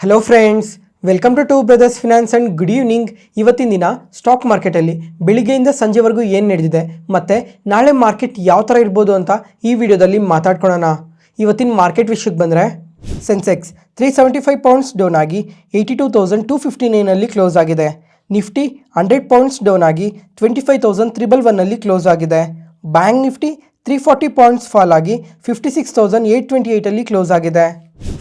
Hello friends, welcome to brothers finance and good evening. ಇವತ್ತಿನ ದಿನ stock ಮಾರ್ಕೆಟಲ್ಲಿ ಬೆಳಿಗ್ಗೆಯಿಂದ ಸಂಜೆವರೆಗೂ ಏನು ನಡೆದಿದೆ ಮತ್ತು ನಾಳೆ ಮಾರ್ಕೆಟ್ ಯಾವ ಥರ ಇರ್ಬೋದು ಅಂತ ಈ ವಿಡಿಯೋದಲ್ಲಿ ಮಾತಾಡ್ಕೊಳ್ಳೋಣ. ಇವತ್ತಿನ ಮಾರ್ಕೆಟ್ ವಿಷಯಕ್ಕೆ ಬಂದರೆ ಸೆನ್ಸೆಕ್ಸ್ 375 ಪಾಯಿಂಟ್ಸ್ ಡೌನ್ ಆಗಿ 82,259 ಕ್ಲೋಸ್ ಆಗಿದೆ. ನಿಫ್ಟಿ 100 ಪಾಯಿಂಟ್ಸ್ ಡೌನ್ ಆಗಿ 25,311 ಕ್ಲೋಸ್ ಆಗಿದೆ. ಬ್ಯಾಂಕ್ ನಿಫ್ಟಿ 340 ಪಾಯಿಂಟ್ಸ್ ಫಾಲ್ ಆಗಿ 56,828 ಕ್ಲೋಸ್ ಆಗಿದೆ.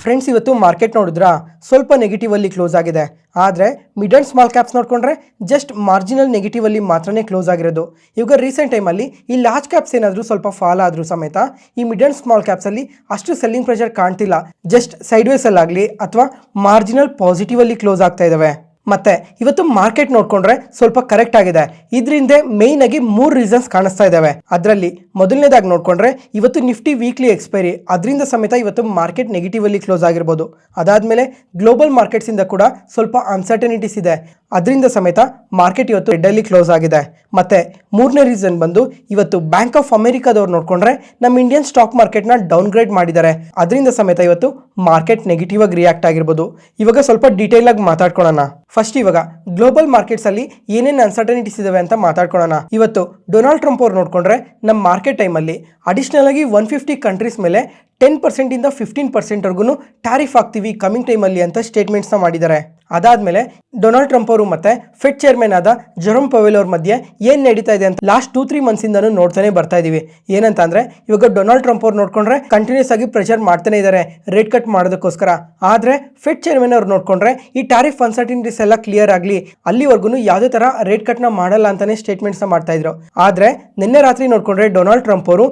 ಫ್ರೆಂಡ್ಸ್, ಇವತ್ತು ಮಾರ್ಕೆಟ್ ನೋಡಿದ್ರಾ ಸ್ವಲ್ಪ ನೆಗೆಟಿವ್ ಅಲ್ಲಿ ಕ್ಲೋಸ್ ಆಗಿದೆ. ಆದರೆ ಮಿಡ್ ಆ್ಯಂಡ್ ಸ್ಮಾಲ್ ಕ್ಯಾಪ್ಸ್ ನೋಡಿಕೊಂಡ್ರೆ ಜಸ್ಟ್ ಮಾರ್ಜಿನಲ್ ನೆಗೆಟಿವ್ ಅಲ್ಲಿ ಮಾತ್ರನೇ ಕ್ಲೋಸ್ ಆಗಿರೋದು. ಇವಾಗ ರೀಸೆಂಟ್ ಟೈಮಲ್ಲಿ ಈ ಲಾರ್ಜ್ ಕ್ಯಾಪ್ಸ್ ಏನಾದರೂ ಸ್ವಲ್ಪ ಫಾಲ್ ಆದರೂ ಸಮೇತ ಈ ಮಿಡ್ ಆ್ಯಂಡ್ ಸ್ಮಾಲ್ ಕ್ಯಾಪ್ಸಲ್ಲಿ ಅಷ್ಟು ಸೆಲ್ಲಿಂಗ್ ಪ್ರೆಷರ್ ಕಾಣ್ತಿಲ್ಲ. ಜಸ್ಟ್ ಸೈಡ್ ವೇಸಲ್ಲಾಗಲಿ ಅಥವಾ ಮಾರ್ಜಿನಲ್ ಪಾಸಿಟಿವ್ ಅಲ್ಲಿ ಕ್ಲೋಸ್ ಆಗ್ತಾ ಇದ್ದಾವೆ. ಮತ್ತೆ ಇವತ್ತು ಮಾರ್ಕೆಟ್ ನೋಡ್ಕೊಂಡ್ರೆ ಸ್ವಲ್ಪ ಕರೆಕ್ಟ್ ಆಗಿದೆ. ಇದರಿಂದ ಮೇಯ್ನ್ ಆಗಿ 3 ರೀಸನ್ಸ್ ಕಾಣಿಸ್ತಾ ಇದ್ದಾವೆ. ಅದರಲ್ಲಿ ಮೊದಲನೇದಾಗಿ ನೋಡ್ಕೊಂಡ್ರೆ ಇವತ್ತು ನಿಫ್ಟಿ ವೀಕ್ಲಿ ಎಕ್ಸ್ಪೈರಿ, ಅದರಿಂದ ಸಮೇತ ಇವತ್ತು ಮಾರ್ಕೆಟ್ ನೆಗೆಟಿವ್ ಅಲ್ಲಿ ಕ್ಲೋಸ್ ಆಗಿರ್ಬೋದು. ಅದಾದ್ಮೇಲೆ ಗ್ಲೋಬಲ್ ಮಾರ್ಕೆಟ್ಸ್ ಇಂದ ಕೂಡ ಸ್ವಲ್ಪ ಅನ್ಸರ್ಟನಿಟೀಸ್ ಇದೆ, ಅದರಿಂದ ಸಮೇತ ಮಾರ್ಕೆಟ್ ಇವತ್ತು ರೆಡ್ ಅಲ್ಲಿ ಕ್ಲೋಸ್ ಆಗಿದೆ. ಮತ್ತೆ ಮೂರನೇ ರೀಸನ್ ಬಂದು ಇವತ್ತು ಬ್ಯಾಂಕ್ ಆಫ್ ಅಮೆರಿಕಾದವ್ರು ನೋಡ್ಕೊಂಡ್ರೆ ನಮ್ಮ ಇಂಡಿಯನ್ ಸ್ಟಾಕ್ ಮಾರ್ಕೆಟ್ನ ಡೌನ್ ಗ್ರೇಡ್ ಮಾಡಿದ್ದಾರೆ, ಅದರಿಂದ ಸಮೇತ ಇವತ್ತು ಮಾರ್ಕೆಟ್ ನೆಗೆಟಿವ್ ಆಗಿ ರಿಯಾಕ್ಟ್ ಆಗಿರ್ಬೋದು. ಇವಾಗ ಸ್ವಲ್ಪ ಡೀಟೇಲ್ ಆಗಿ ಮಾತಾಡ್ಕೊಳ್ಳೋಣ. ಫಸ್ಟ್ ಇವಾಗ ಗ್ಲೋಬಲ್ ಮಾರ್ಕೆಟ್ಸ್ ಅಲ್ಲಿ ಏನೇನು ಅನ್ಸರ್ಟನಿಟೀಸ್ ಇದಾವೆ ಅಂತ ಮಾತಾಡ್ಕೊಳ್ಳೋಣ. ಇವತ್ತು ಡೊನಾಲ್ಡ್ ಟ್ರಂಪ್ ಅವ್ರು ನೋಡ್ಕೊಂಡ್ರೆ ನಮ್ಮ ಮಾರ್ಕೆಟ್ ಟೈಮಲ್ಲಿ ಅಡಿಷನಲ್ ಆಗಿ 150 ಕಂಟ್ರೀಸ್ ಮೇಲೆ 10% ಇಂದ 15% ಟ್ಯಾರಿಫ್ ಆಗ್ತೀವಿ ಕಮಿಂಗ್ ಟೈಮಲ್ಲಿ ಅಂತ ಸ್ಟೇಟ್ಮೆಂಟ್ಸ್ನ ಮಾಡಿದ್ದಾರೆ. ಅದಾದಮೇಲೆ ಡೊನಾಲ್ಡ್ ಟ್ರಂಪ್ ಅವರು ಮತ್ತೆ ಫೆಡ್ ಚೇರ್ಮನ್ ಆದ ಜೆರೋಮ್ ಪವೆಲ್ ಅವ್ರ ಮಧ್ಯೆ ಏನು ನಡೀತಾ ಇದೆ ಅಂತ ಲಾಸ್ಟ್ 2-3 ಮಂತ್ಸಿಂದನೂ ನೋಡ್ತಾನೆ ಬರ್ತಾ ಇದೀವಿ. ಏನಂತ ಅಂದ್ರೆ ಇವಾಗ ಡೊನಾಲ್ಡ್ ಟ್ರಂಪ್ ಅವ್ರು ನೋಡ್ಕೊಂಡ್ರೆ ಕಂಟಿನ್ಯೂಸ್ ಆಗಿ ಪ್ರೆಷರ್ ಮಾಡ್ತಾನೆ ಇದ್ದಾರೆ ರೇಟ್ ಕಟ್ ಮಾಡೋದಕ್ಕೋಸ್ಕರ. ಆದರೆ ಫೆಡ್ ಚೇರ್ಮನ್ ಅವ್ರು ನೋಡ್ಕೊಂಡ್ರೆ ಈ ಟ್ಯಾರಿಫ್ ಅನ್ಸರ್ಟಿನಿಟೀಸ್ ಎಲ್ಲ ಕ್ಲಿಯರ್ ಆಗಲಿ ಅಲ್ಲಿವರೆಗೂ ಯಾವುದೇ ತರ ರೇಟ್ ಕಟ್ನ ಮಾಡಲ್ಲ ಅಂತಾನೆ ಸ್ಟೇಟ್ಮೆಂಟ್ಸ್ನ ಮಾಡ್ತಾ ಇದ್ರು. ಆದರೆ ನಿನ್ನೆ ರಾತ್ರಿ ನೋಡ್ಕೊಂಡ್ರೆ ಡೊನಾಲ್ಡ್ ಟ್ರಂಪ್ ಅವರು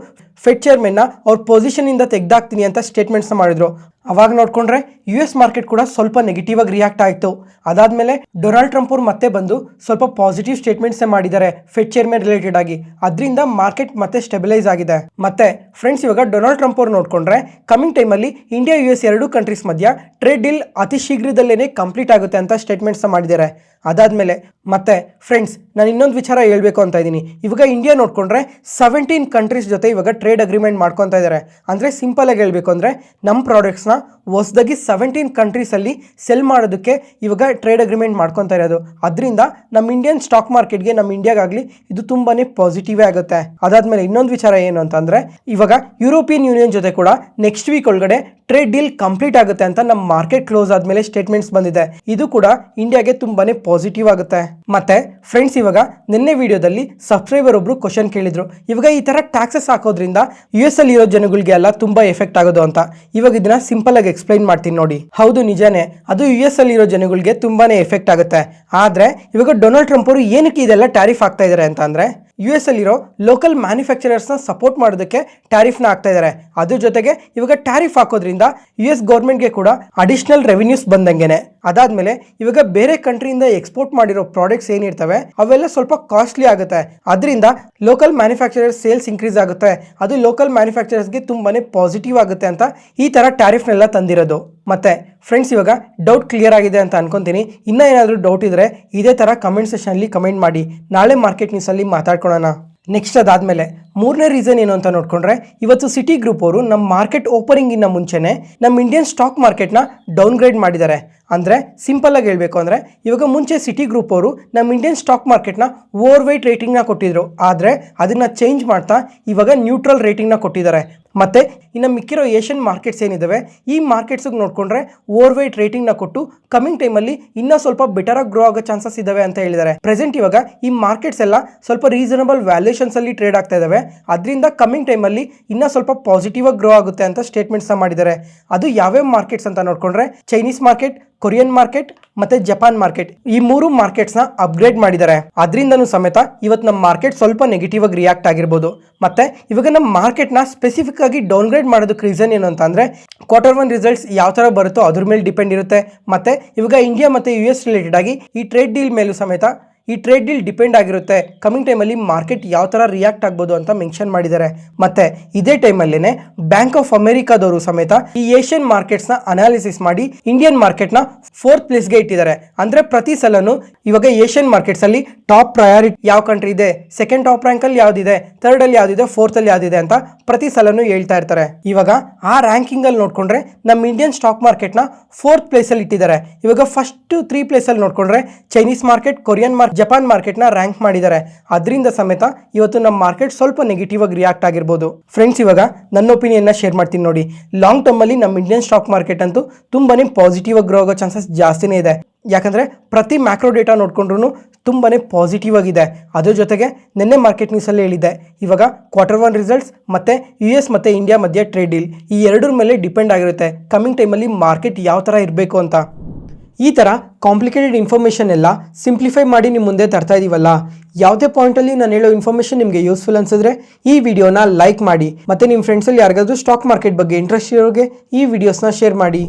ಫೆಡ್ ಚೇರ್ಮನ್ನ ಅವ್ರ ಪೊಸಿಷನ್ ಇಂದ ತೆಗ್ದಾಕ್ತೀನಿ ಅಂತ ಸ್ಟೇಟ್ಮೆಂಟ್ಸ್ನ ಮಾಡಿದ್ರು. ಅವಾಗ ನೋಡ್ಕೊಂಡ್ರೆ US ಮಾರ್ಕೆಟ್ ಕೂಡ ಸ್ವಲ್ಪ ನೆಗೆಟಿವ್ ಆಗಿ ರಿಯಾಕ್ಟ್ ಆಯಿತು. ಅದಾದ್ಮೇಲೆ ಡೊನಾಲ್ಡ್ ಟ್ರಂಪ್ ಅವರು ಮತ್ತೆ ಬಂದು ಸ್ವಲ್ಪ ಪಾಸಿಟಿವ್ ಸ್ಟೇಟ್ಮೆಂಟ್ಸ್ ಮಾಡಿದ್ದಾರೆ ಫೆಡ್ ಚೇರ್ಮನ್ ರಿಲೇಟೆಡ್ ಆಗಿ, ಅದರಿಂದ ಮಾರ್ಕೆಟ್ ಮತ್ತೆ ಸ್ಟೆಬಿಲೈಸ್ ಆಗಿದೆ. ಮತ್ತೆ ಫ್ರೆಂಡ್ಸ್, ಇವಾಗ ಡೊನಾಲ್ಡ್ ಟ್ರಂಪ್ ಅವರು ನೋಡ್ಕೊಂಡ್ರೆ ಕಮಿಂಗ್ ಟೈಮಲ್ಲಿ ಇಂಡಿಯಾ US ಎರಡೂ ಕಂಟ್ರೀಸ್ ಮಧ್ಯ ಟ್ರೇಡ್ ಡೀಲ್ ಅತಿ ಶೀಘ್ರದಲ್ಲೇನೆ ಕಂಪ್ಲೀಟ್ ಆಗುತ್ತೆ ಅಂತ ಸ್ಟೇಟ್ಮೆಂಟ್ಸ್ ಮಾಡಿದ್ದಾರೆ. ಅದಾದ್ಮೇಲೆ ಮತ್ತೆ ಫ್ರೆಂಡ್ಸ್, ನಾನು ಇನ್ನೊಂದು ವಿಚಾರ ಹೇಳ್ಬೇಕು ಅಂತ ಇದ್ದೀನಿ. ಇವಾಗ ಇಂಡಿಯಾ ನೋಡ್ಕೊಂಡ್ರೆ 17 ಕಂಟ್ರೀಸ್ ಜೊತೆ ಇವಾಗ ಟ್ರೇಡ್ ಅಗ್ರಿಮೆಂಟ್ ಮಾಡ್ಕೊತಾ ಇದ್ದಾರೆ. ಅಂದರೆ ಸಿಂಪಲ್ ಆಗಿ ಹೇಳ್ಬೇಕು ಅಂದರೆ ನಮ್ಮ ಪ್ರಾಡಕ್ಟ್ಸ್ನ ಹೊಸದಾಗಿ 17 ಕಂಟ್ರೀಸಲ್ಲಿ ಸೆಲ್ ಮಾಡೋದಕ್ಕೆ ಇವಾಗ ಟ್ರೇಡ್ ಅಗ್ರಿಮೆಂಟ್ ಮಾಡ್ಕೊತಾ ಇರೋದು. ಅದರಿಂದ ನಮ್ಮ ಇಂಡಿಯನ್ ಸ್ಟಾಕ್ ಮಾರ್ಕೆಟ್ಗೆ, ನಮ್ಮ ಇಂಡಿಯಾಗಾಗಲಿ ಇದು ತುಂಬಾ ಪಾಸಿಟಿವೇ ಆಗುತ್ತೆ. ಅದಾದಮೇಲೆ ಇನ್ನೊಂದು ವಿಚಾರ ಏನು ಅಂತಂದರೆ ಇವಾಗ ಯುರೋಪಿಯನ್ ಯೂನಿಯನ್ ಜೊತೆ ಕೂಡ ನೆಕ್ಸ್ಟ್ ವೀಕ್ ಒಳಗಡೆ ಟ್ರೇಡ್ ಡೀಲ್ ಕಂಪ್ಲೀಟ್ ಆಗುತ್ತೆ ಅಂತ ನಮ್ಮ ಮಾರ್ಕೆಟ್ ಕ್ಲೋಸ್ ಆದಮೇಲೆ ಸ್ಟೇಟ್ಮೆಂಟ್ಸ್ ಬಂದಿದೆ. ಇದು ಕೂಡ ಇಂಡಿಯಾಗೆ ತುಂಬಾನೇ ಪಾಸಿಟಿವ್ ಆಗುತ್ತೆ. ಮತ್ತೆ ಫ್ರೆಂಡ್ಸ್, ಇವಾಗ ನಿನ್ನೆ ವಿಡಿಯೋದಲ್ಲಿ ಸಬ್ಸ್ಕ್ರೈಬರ್ ಒಬ್ರು ಕ್ವಶನ್ ಕೇಳಿದ್ರು, ಇವಾಗ ಈ ತರ ಟ್ಯಾಕ್ಸಸ್ ಹಾಕೋದ್ರಿಂದ US ಅಲ್ಲಿ ಇರೋ ಜನಗಳಿಗೆ ಎಲ್ಲ ತುಂಬಾ ಎಫೆಕ್ಟ್ ಆಗೋದು ಅಂತ. ಇವಾಗ ಇದನ್ನ ಸಿಂಪಲ್ ಆಗಿ ಎಕ್ಸ್ಪ್ಲೈನ್ ಮಾಡ್ತೀನಿ ನೋಡಿ. ಹೌದು, ನಿಜಾನೇ, ಅದು US ಅಲ್ಲಿ ಇರೋ ಜನಗಳಿಗೆ ತುಂಬಾನೇ ಎಫೆಕ್ಟ್ ಆಗುತ್ತೆ. ಆದ್ರೆ ಇವಾಗ ಡೊನಾಲ್ಡ್ ಟ್ರಂಪ್ ಅವರು ಏನಕ್ಕೆ ಇದೆಲ್ಲ ಟ್ಯಾರಿಫ್ ಆಗ್ತಾ ಇದ್ದಾರೆ ಅಂತ ಅಂದ್ರೆ US ಅಲ್ಲಿರೋ ಲೋಕಲ್ ಮ್ಯಾನುಫ್ಯಾಕ್ಚರರ್ಸ್ನ ಸಪೋರ್ಟ್ ಮಾಡೋದಕ್ಕೆ ಟ್ಯಾರಿಫ್ನ ಹಾಕ್ತಾ ಇದ್ದಾರೆ. ಅದ್ರ ಜೊತೆಗೆ ಇವಾಗ ಟ್ಯಾರಿಫ್ ಹಾಕೋದ್ರಿಂದ US ಗೌರ್ಮೆಂಟ್ಗೆ ಕೂಡ ಅಡಿಷನಲ್ ರೆವಿನ್ಯೂಸ್ ಬಂದಂಗೆನೆ. ಅದಾದ್ಮೇಲೆ ಇವಾಗ ಬೇರೆ ಕಂಟ್ರಿಯಿಂದ ಎಕ್ಸ್ಪೋರ್ಟ್ ಮಾಡಿರೋ ಪ್ರಾಡಕ್ಟ್ಸ್ ಏನಿರ್ತವೆ ಅವೆಲ್ಲ ಸ್ವಲ್ಪ ಕಾಸ್ಟ್ಲಿ ಆಗುತ್ತೆ. ಅದರಿಂದ ಲೋಕಲ್ ಮ್ಯಾನುಫ್ಯಾಕ್ಚರರ್ಸ್ ಸೇಲ್ಸ್ ಇನ್ಕ್ರೀಸ್ ಆಗುತ್ತೆ. ಅದು ಲೋಕಲ್ ಮ್ಯಾನುಫ್ಯಾಕ್ಚರರ್ಸ್ಗೆ ತುಂಬಾನೇ ಪಾಸಿಟಿವ್ ಆಗುತ್ತೆ ಅಂತ ಈ ತರ ಟ್ಯಾರಿಫ್ನೆಲ್ಲ ತಂದಿರೋದು. ಮತ್ತೆ ಫ್ರೆಂಡ್ಸ್, ಇವಾಗ ಡೌಟ್ ಕ್ಲಿಯರ್ ಆಗಿದೆ ಅಂತ ಅನ್ಕೊಂತೀನಿ. ಇನ್ನೂ ಏನಾದರೂ ಡೌಟ್ ಇದ್ರೆ ಇದೇ ತರ ಕಮೆಂಟ್ ಸೆಷನಲ್ಲಿ ಕಮೆಂಟ್ ಮಾಡಿ. ನಾಳೆ ಮಾರ್ಕೆಟ್ ನ್ಯೂಸಲ್ಲಿ ಮಾತಾಡ್ಕೊಳ್ಳೋಣ. ನೆಕ್ಸ್ಟ್ ಅದಾದಮೇಲೆ ಮೂರನೇ ರೀಸನ್ ಏನು ಅಂತ ನೋಡ್ಕೊಂಡ್ರೆ ಇವತ್ತು ಸಿಟಿ ಗ್ರೂಪ್ ಅವರು ನಮ್ಮ ಮಾರ್ಕೆಟ್ ಓಪನಿಂಗ್ ಇನ್ನ ಮುಂಚೆನೆ ನಮ್ಮ ಇಂಡಿಯನ್ ಸ್ಟಾಕ್ ಮಾರ್ಕೆಟ್ನ ಡೌನ್ ಗ್ರೇಡ್ ಮಾಡಿದ್ದಾರೆ. ಅಂದರೆ ಸಿಂಪಲ್ ಆಗಿ ಹೇಳಬೇಕು ಅಂದರೆ ಇವಾಗ ಮುಂಚೆ ಸಿಟಿ ಗ್ರೂಪ್ ಅವರು ನಮ್ಮ ಇಂಡಿಯನ್ ಸ್ಟಾಕ್ ಮಾರ್ಕೆಟ್ನ ಓವರ್ ವೇಟ್ ರೇಟಿಂಗ್ನ ಕೊಟ್ಟಿದ್ರು. ಆದರೆ ಅದನ್ನು ಚೇಂಜ್ ಮಾಡ್ತಾ ಇವಾಗ ನ್ಯೂಟ್ರಲ್ ರೇಟಿಂಗ್ನ ಕೊಟ್ಟಿದ್ದಾರೆ. ಮತ್ತು ಇನ್ನು ಮಿಕ್ಕಿರೋ ಏಷ್ಯನ್ ಮಾರ್ಕೆಟ್ಸ್ ಏನಿದ್ದಾವೆ ಈ ಮಾರ್ಕೆಟ್ಸಿಗೆ ನೋಡಿಕೊಂಡ್ರೆ ಓವರ್ ವೇಟ್ ರೇಟಿಂಗ್ನ ಕೊಟ್ಟು ಕಮಿಂಗ್ ಟೈಮಲ್ಲಿ ಇನ್ನೂ ಸ್ವಲ್ಪ ಬೆಟರಾಗಿ ಗ್ರೋ ಆಗೋ ಚಾನ್ಸಸ್ ಇದ್ದಾವೆ ಅಂತ ಹೇಳಿದ್ದಾರೆ. ಪ್ರೆಸೆಂಟ್ ಇವಾಗ ಈ ಮಾರ್ಕೆಟ್ಸ್ ಎಲ್ಲ ಸ್ವಲ್ಪ ರೀಸನಬಲ್ ವ್ಯಾಲ್ಯೂಷನ್ಸ್ ಅಲ್ಲಿ ಟ್ರೇಡ್ ಆಗ್ತಾ ಇದ್ದಾವೆ. ಅದರಿಂದ ಕಮಿಂಗ್ ಟೈಮಲ್ಲಿ ಇನ್ನೂ ಸ್ವಲ್ಪ ಪಾಸಿಟಿವ್ ಆಗಿ ಗ್ರೋ ಆಗುತ್ತೆ ಅಂತ ಸ್ಟೇಟ್ಮೆಂಟ್ಸ್ನ ಮಾಡಿದ್ದಾರೆ. ಅದು ಯಾವ್ಯಾವ ಮಾರ್ಕೆಟ್ಸ್ ಅಂತ ನೋಡ್ಕೊಂಡ್ರೆ ಚೈನೀಸ್ ಮಾರ್ಕೆಟ್, ಕೊರಿಯನ್ ಮಾರ್ಕೆಟ್ ಮತ್ತೆ ಜಪಾನ್ ಮಾರ್ಕೆಟ್, ಈ 3 ಮಾರ್ಕೆಟ್ಸ್ನ ಅಪ್ಗ್ರೇಡ್ ಮಾಡಿದ್ದಾರೆ. ಅದರಿಂದನೂ ಸಮೇತ ಇವತ್ತು ನಮ್ಮ ಮಾರ್ಕೆಟ್ ಸ್ವಲ್ಪ ನೆಗೆಟಿವ್ ಆಗಿ ರಿಯಾಕ್ಟ್ ಆಗಿರ್ಬೋದು. ಮತ್ತೆ ಇವಾಗ ನಮ್ಮ ಮಾರ್ಕೆಟ್ನ ಸ್ಪೆಸಿಫಿಕ್ ಆಗಿ ಡೌನ್ಗ್ರೇಡ್ ಮಾಡೋದಕ್ಕೆ ರೀಸನ್ ಏನು ಅಂತ ಅಂದ್ರೆ Q1 ರಿಸಲ್ಟ್ಸ್ ಯಾವ ತರ ಬರುತ್ತೋ ಅದ್ರ ಮೇಲೆ ಡಿಪೆಂಡ್ ಇರುತ್ತೆ. ಮತ್ತೆ ಇವಾಗ ಇಂಡಿಯಾ ಮತ್ತೆ US ರಿಲೇಟೆಡ್ ಆಗಿ ಈ ಟ್ರೇಡ್ ಡೀಲ್ ಮೇಲೂ ಸಮೇತ ಈ ಟ್ರೇಡ್ ಡೀಲ್ ಡಿಪೆಂಡ್ ಆಗಿರುತ್ತೆ ಕಮಿಂಗ್ ಟೈಮಲ್ಲಿ ಮಾರ್ಕೆಟ್ ಯಾವ ಥರ ರಿಯಾಕ್ಟ್ ಆಗ್ಬೋದು ಅಂತ ಮೆನ್ಷನ್ ಮಾಡಿದ್ದಾರೆ. ಮತ್ತೆ ಇದೇ ಟೈಮಲ್ಲೇ ಬ್ಯಾಂಕ್ ಆಫ್ ಅಮೆರಿಕಾದವರು ಸಮೇತ ಈ ಏಷ್ಯನ್ ಮಾರ್ಕೆಟ್ಸ್ನ ಅನಾಲಿಸಿಸ್ ಮಾಡಿ ಇಂಡಿಯನ್ ಮಾರ್ಕೆಟ್ನ 4th ಪ್ಲೇಸ್ಗೆ ಇಟ್ಟಿದ್ದಾರೆ. ಅಂದರೆ ಪ್ರತಿ ಸಲನು ಇವಾಗ ಏಷ್ಯನ್ ಮಾರ್ಕೆಟ್ಸಲ್ಲಿ ಟಾಪ್ ಪ್ರಯಾರಿಟಿ ಯಾವ ಕಂಟ್ರಿ ಇದೆ, ಸೆಕೆಂಡ್ ಟಾಪ್ ರ್ಯಾಂಕಲ್ಲಿ ಯಾವುದಿದೆ, ಥರ್ಡಲ್ಲಿ ಯಾವುದಿದೆ, ಫೋರ್ತಲ್ಲಿ ಯಾವುದಿದೆ ಅಂತ ಪ್ರತಿ ಸಲನು ಹೇಳ್ತಾ ಇರ್ತಾರೆ. ಇವಾಗ ಆ ರ್ಯಾಂಕಿಂಗಲ್ಲಿ ನೋಡಿಕೊಂಡ್ರೆ ನಮ್ಮ ಇಂಡಿಯನ್ ಸ್ಟಾಕ್ ಮಾರ್ಕೆಟ್ನ 4th ಪ್ಲೇಸಲ್ಲಿ ಇಟ್ಟಿದ್ದಾರೆ. ಇವಾಗ ಫಸ್ಟ್ 3 ಪ್ಲೇಸಲ್ಲಿ ನೋಡಿಕೊಂಡ್ರೆ Chinese market, Korean market, Japan ಮಾರ್ಕೆಟ್ನ ರ್ಯಾಂಕ್ ಮಾಡಿದ್ದಾರೆ. ಅದರಿಂದ ಸಮೇತ ಇವತ್ತು ನಮ್ಮ ಮಾರ್ಕೆಟ್ ಸ್ವಲ್ಪ ನೆಗೆಟಿವ್ ಆಗಿ ರಿಯಾಕ್ಟ್ ಆಗಿರ್ಬೋದು. ಫ್ರೆಂಡ್ಸ್, ಇವಾಗ ನನ್ನ ಒಪಿನಿಯನ್ನ ಶೇರ್ ಮಾಡ್ತೀನಿ ನೋಡಿ. ಲಾಂಗ್ ಟರ್ಮಲ್ಲಿ ನಮ್ಮ ಇಂಡಿಯನ್ ಸ್ಟಾಕ್ ಮಾರ್ಕೆಟ್ ಅಂತೂ ತುಂಬಾನೇ ಪಾಸಿಟಿವ್ ಆಗಿ ಗ್ರೋ ಆಗೋ ಚಾನ್ಸಸ್ ಜಾಸ್ತಿನೇ ಇದೆ. ಯಾಕಂದರೆ ಪ್ರತಿ ಮ್ಯಾಕ್ರೋ ಡೇಟಾ ನೋಡ್ಕೊಂಡ್ರು ತುಂಬಾನೇ ಪಾಸಿಟಿವ್ ಆಗಿದೆ. ಅದ್ರ ಜೊತೆಗೆ ನಿನ್ನೆ ಮಾರ್ಕೆಟ್ ನ್ಯೂಸಲ್ಲಿ ಹೇಳಿದ್ದೆ, ಇವಾಗ Q1 ರಿಸಲ್ಟ್ಸ್ ಮತ್ತು US ಮತ್ತು ಇಂಡಿಯಾ ಮಧ್ಯೆ ಟ್ರೇಡ್ ಡೀಲ್ ಈ ಎರಡರ ಮೇಲೆ ಡಿಪೆಂಡ್ ಆಗಿರುತ್ತೆ ಕಮಿಂಗ್ ಟೈಮಲ್ಲಿ ಮಾರ್ಕೆಟ್ ಯಾವ ಥರ ಇರಬೇಕು ಅಂತ. ಈ ಥರ ಕಾಂಪ್ಲಿಕೇಟೆಡ್ ಇನ್ಫಾರ್ಮೇಷನ್ ಎಲ್ಲ ಸಿಂಪ್ಲಿಫೈ ಮಾಡಿ ನಿಮ್ಮ ಮುಂದೆ ತರ್ತಾ ಇದೀವಲ್ಲ. ಯಾವುದೇ ಪಾಯಿಂಟಲ್ಲಿ ನಾನು ಹೇಳೋ ಇನ್ಫಾರ್ಮೇಷನ್ ನಿಮಗೆ ಯೂಸ್ಫುಲ್ ಅನ್ಸಿದ್ರೆ ಈ ವಿಡಿಯೋನ ಲೈಕ್ ಮಾಡಿ, ಮತ್ತು ನಿಮ್ಮ ಫ್ರೆಂಡ್ಸಲ್ಲಿ ಯಾರಿಗಾದ್ರೂ ಸ್ಟಾಕ್ ಮಾರ್ಕೆಟ್ ಬಗ್ಗೆ ಇಂಟ್ರೆಸ್ಟ್ ಇರೋರಿಗೆ ಈ ವಿಡಿಯೋಸ್ನ ಶೇರ್ ಮಾಡಿ.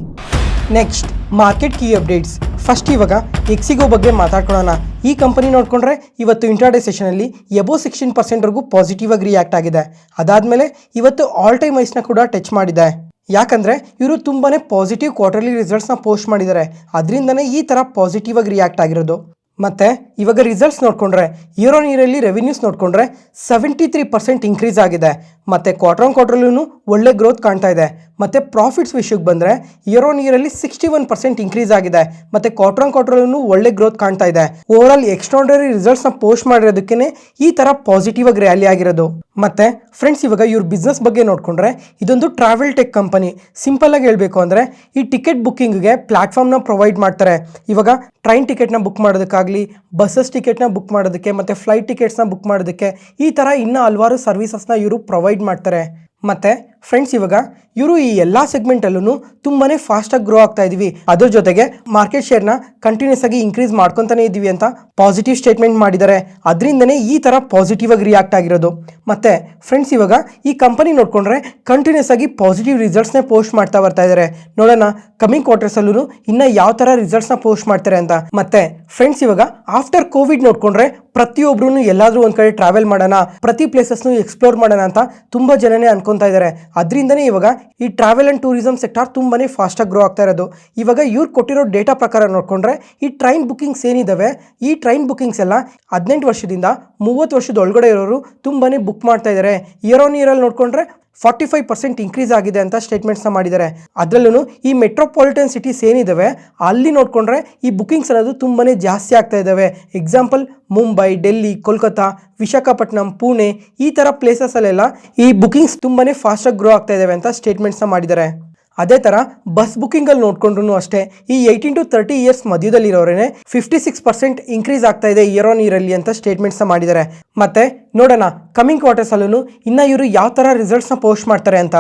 Next, market key updates. First ಇವಾಗ ಎಕ್ಸಿಗೋ ಬಗ್ಗೆ ಮಾತಾಡ್ಕೊಳ್ಳೋಣ. ಈ ಕಂಪನಿ ನೋಡಿಕೊಂಡ್ರೆ ಇವತ್ತು ಇಂಟ್ರಾಡೇ ಸೆಷನಲ್ಲಿ ಎಬೋ 16% ಪಾಸಿಟಿವ್ ಆಗಿ ರಿಯಾಕ್ಟ್ ಆಗಿದೆ. ಅದಾದಮೇಲೆ ಇವತ್ತು ಆಲ್ ಟೈಮ್ ಹೈಸ್ನ ಕೂಡ ಟಚ್ ಮಾಡಿದೆ. ಯಾಕಂದರೆ ಇವರು ತುಂಬಾ ಪಾಸಿಟಿವ್ ಕ್ವಾರ್ಟರ್ಲಿ ರಿಸಲ್ಟ್ಸ್ನ ಪೋಸ್ಟ್ ಮಾಡಿದ್ದಾರೆ. ಅದರಿಂದನೇ ಈ ಥರ ಪಾಸಿಟಿವ್ ಆಗಿ ರಿಯಾಕ್ಟ್ ಆಗಿರೋದು. ಮತ್ತು ಇವಾಗ ರಿಸಲ್ಟ್ಸ್ ನೋಡಿಕೊಂಡ್ರೆ ಇಯರ್ ಆನ್ ಇಯರಲ್ಲಿ ರೆವಿನ್ಯೂಸ್ ನೋಡಿಕೊಂಡ್ರೆ 73% ಇನ್ಕ್ರೀಸ್ ಆಗಿದೆ. ಮತ್ತು ಕ್ವಾರ್ಟರ್ಲ್ಲೂ ಒಳ್ಳೆ ಗ್ರೋತ್ ಕಾಣ್ತಾ ಇದೆ. ಮತ್ತು ಪ್ರಾಫಿಟ್ಸ್ ವಿಷಯಕ್ಕೆ ಬಂದರೆ ಇಯರ್ ಆನ್ ಇಯರಲ್ಲಿ 61% ಇನ್ಕ್ರೀಸ್ ಆಗಿದೆ. ಮತ್ತು ಕ್ವಾರ್ಟರ್ಲ್ಲೂ ಒಳ್ಳೆ ಗ್ರೋತ್ ಕಾಣ್ತಾ ಇದೆ. ಓವರ್ ಆಲ್ ಎಕ್ಸ್ಟ್ರಾರ್ಡಿನರಿ ರಿಸಲ್ಟ್ಸ್ನ ಪೋಸ್ಟ್ ಮಾಡಿರೋದಕ್ಕೆ ಈ ಥರ ಪಾಸಿಟಿವ್ ಆಗಿ ರ್ಯಾಲಿ ಆಗಿರೋದು. ಮತ್ತು ಫ್ರೆಂಡ್ಸ್, ಇವಾಗ ಇವ್ರ ಬಿಸ್ನೆಸ್ ಬಗ್ಗೆ ನೋಡಿಕೊಂಡ್ರೆ ಇದೊಂದು ಟ್ರಾವೆಲ್ ಟೆಕ್ ಕಂಪನಿ. ಸಿಂಪಲ್ ಆಗಿ ಹೇಳಬೇಕು ಅಂದರೆ ಈ ಟಿಕೆಟ್ ಬುಕ್ಕಿಂಗ್ಗೆ ಪ್ಲಾಟ್ಫಾರ್ಮ್ನ ಪ್ರೊವೈಡ್ ಮಾಡ್ತಾರೆ. ಇವಾಗ ಟ್ರೈನ್ ಟಿಕೆಟ್ನ ಬುಕ್ ಮಾಡೋದಕ್ಕಾಗಲಿ, ಬಸ್ಸಸ್ ಟಿಕೆಟ್ನ ಬುಕ್ ಮಾಡೋದಕ್ಕೆ, ಮತ್ತು ಫ್ಲೈಟ್ ಟಿಕೆಟ್ಸ್ನ ಬುಕ್ ಮಾಡೋದಕ್ಕೆ, ಈ ಥರ ಇನ್ನೂ ಹಲವಾರು ಸರ್ವಿಸಸ್ನ ಇವರು ಪ್ರೊವೈಡ್ ಮಾಡ್ತಾರೆ. ಮತ್ತು ಫ್ರೆಂಡ್ಸ್, ಇವಾಗ ಇವರು ಈ ಎಲ್ಲ ಸೆಗ್ಮೆಂಟಲ್ಲೂ ತುಂಬಾ ಫಾಸ್ಟಾಗಿ ಗ್ರೋ ಆಗ್ತಾ ಇದ್ದೀವಿ. ಅದ್ರ ಜೊತೆಗೆ ಮಾರ್ಕೆಟ್ ಶೇರ್ನ ಕಂಟಿನ್ಯೂಸ್ ಆಗಿ ಇನ್ಕ್ರೀಸ್ ಮಾಡ್ಕೊತಾನೆ ಇದ್ದೀವಿ ಅಂತ ಪಾಸಿಟಿವ್ ಸ್ಟೇಟ್ಮೆಂಟ್ ಮಾಡಿದ್ದಾರೆ. ಅದರಿಂದನೇ ಈ ಥರ ಪಾಸಿಟಿವ್ ಆಗಿ ರಿಯಾಕ್ಟ್ ಆಗಿರೋದು. ಮತ್ತು ಫ್ರೆಂಡ್ಸ್, ಇವಾಗ ಈ ಕಂಪನಿ ನೋಡಿಕೊಂಡ್ರೆ ಕಂಟಿನ್ಯೂಸ್ ಆಗಿ ಪಾಸಿಟಿವ್ ರಿಸಲ್ಟ್ಸ್ನೇ ಪೋಸ್ಟ್ ಮಾಡ್ತಾ ಬರ್ತಾ ಇದ್ದಾರೆ. ನೋಡೋಣ ಕಮಿಂಗ್ ಕ್ವಾರ್ಟರ್ಸಲ್ಲೂ ಇನ್ನು ಯಾವ ಥರ ರಿಸಲ್ಟ್ಸ್ನ ಪೋಸ್ಟ್ ಮಾಡ್ತಾರೆ ಅಂತ. ಮತ್ತು ಫ್ರೆಂಡ್ಸ್, ಇವಾಗ ಆಫ್ಟರ್ ಕೋವಿಡ್ ನೋಡಿಕೊಂಡ್ರೆ ಪ್ರತಿಯೊಬ್ಬರೂ ಎಲ್ಲಾದರೂ ಒಂದು ಕಡೆ ಟ್ರಾವೆಲ್ ಮಾಡೋಣ, ಪ್ರತಿ ಪ್ಲೇಸಸ್ನು ಎಕ್ಸ್ಪ್ಲೋರ್ ಮಾಡೋಣ ಅಂತ ತುಂಬ ಜನನೇ ಅನ್ಕೊತಾ ಇದ್ದಾರೆ. ಅದರಿಂದನೇ ಇವಾಗ ಈ ಟ್ರಾವೆಲ್ ಆ್ಯಂಡ್ ಟೂರಿಸಂ ಸೆಕ್ಟಾರ್ ತುಂಬಾನೇ ಫಾಸ್ಟಾಗಿ ಗ್ರೋ ಆಗ್ತಾ ಇರೋದು. ಇವಾಗ ಇವ್ರು ಕೊಟ್ಟಿರೋ ಡೇಟಾ ಪ್ರಕಾರ ನೋಡಿಕೊಂಡ್ರೆ ಈ ಟ್ರೈನ್ ಬುಕ್ಕಿಂಗ್ಸ್ ಏನಿದ್ದಾವೆ, ಈ ಟ್ರೈನ್ ಬುಕ್ಕಿಂಗ್ಸ್ ಎಲ್ಲ 18 ವರ್ಷದಿಂದ 30 ವರ್ಷದ ಒಳಗಡೆ ಇರೋರು ತುಂಬಾನೇ ಬುಕ್ ಮಾಡ್ತಾ ಇದ್ದಾರೆ. ಇಯರ್ ಆನ್ ಇಯರಲ್ಲಿ ನೋಡಿಕೊಂಡ್ರೆ 45% ಇನ್ಕ್ರೀಸ್ ಆಗಿದೆ ಅಂತ ಸ್ಟೇಟ್ಮೆಂಟ್ಸ್ನ ಮಾಡಿದ್ದಾರೆ. ಅದರಲ್ಲೂ ಈ ಮೆಟ್ರೋಪಾಲಿಟನ್ ಸಿಟೀಸ್ ಏನಿದ್ದಾವೆ ಅಲ್ಲಿ ನೋಡಿಕೊಂಡ್ರೆ ಈ ಬುಕ್ಕಿಂಗ್ಸ್ ಅನ್ನೋದು ತುಂಬಾ ಜಾಸ್ತಿ ಆಗ್ತಾ ಇದ್ದಾವೆ. ಎಕ್ಸಾಂಪಲ್ ಮುಂಬೈ, ಡೆಲ್ಲಿ, ಕೋಲ್ಕತ್ತಾ, ವಿಶಾಖಪಟ್ಟಣಂ, ಪುಣೆ ಈ ಥರ ಪ್ಲೇಸಸ್ಸಲ್ಲೆಲ್ಲ ಈ ಬುಕ್ಕಿಂಗ್ಸ್ ತುಂಬಾ ಫಾಸ್ಟಾಗಿ ಗ್ರೋ ಆಗ್ತಾ ಇದ್ದಾವೆ ಅಂತ ಸ್ಟೇಟ್ಮೆಂಟ್ಸ್ನ ಮಾಡಿದ್ದಾರೆ. ಅದೇ ಥರ ಬಸ್ ಬುಕ್ಕಿಂಗಲ್ಲಿ ನೋಡ್ಕೊಂಡ್ರು ಅಷ್ಟೇ ಈ 18 to 30 ಇಯರ್ಸ್ ಮಧ್ಯದಲ್ಲಿರೋರೇ 56% ಇನ್ಕ್ರೀಸ್ ಆಗ್ತಾ ಇದೆ ಇಯರ್ ಆನ್ ಇಯರಲ್ಲಿ ಅಂತ ಸ್ಟೇಟ್ಮೆಂಟ್ಸ್ನ ಮಾಡಿದ್ದಾರೆ. ಮತ್ತೆ ನೋಡೋಣ ಕಮಿಂಗ್ ಕ್ವಾರ್ಟರ್ಸಲ್ಲೂ ಇನ್ನು ಇವರು ಯಾವ ಥರ ರಿಸಲ್ಟ್ಸ್ನ ಪೋಸ್ಟ್ ಮಾಡ್ತಾರೆ ಅಂತ.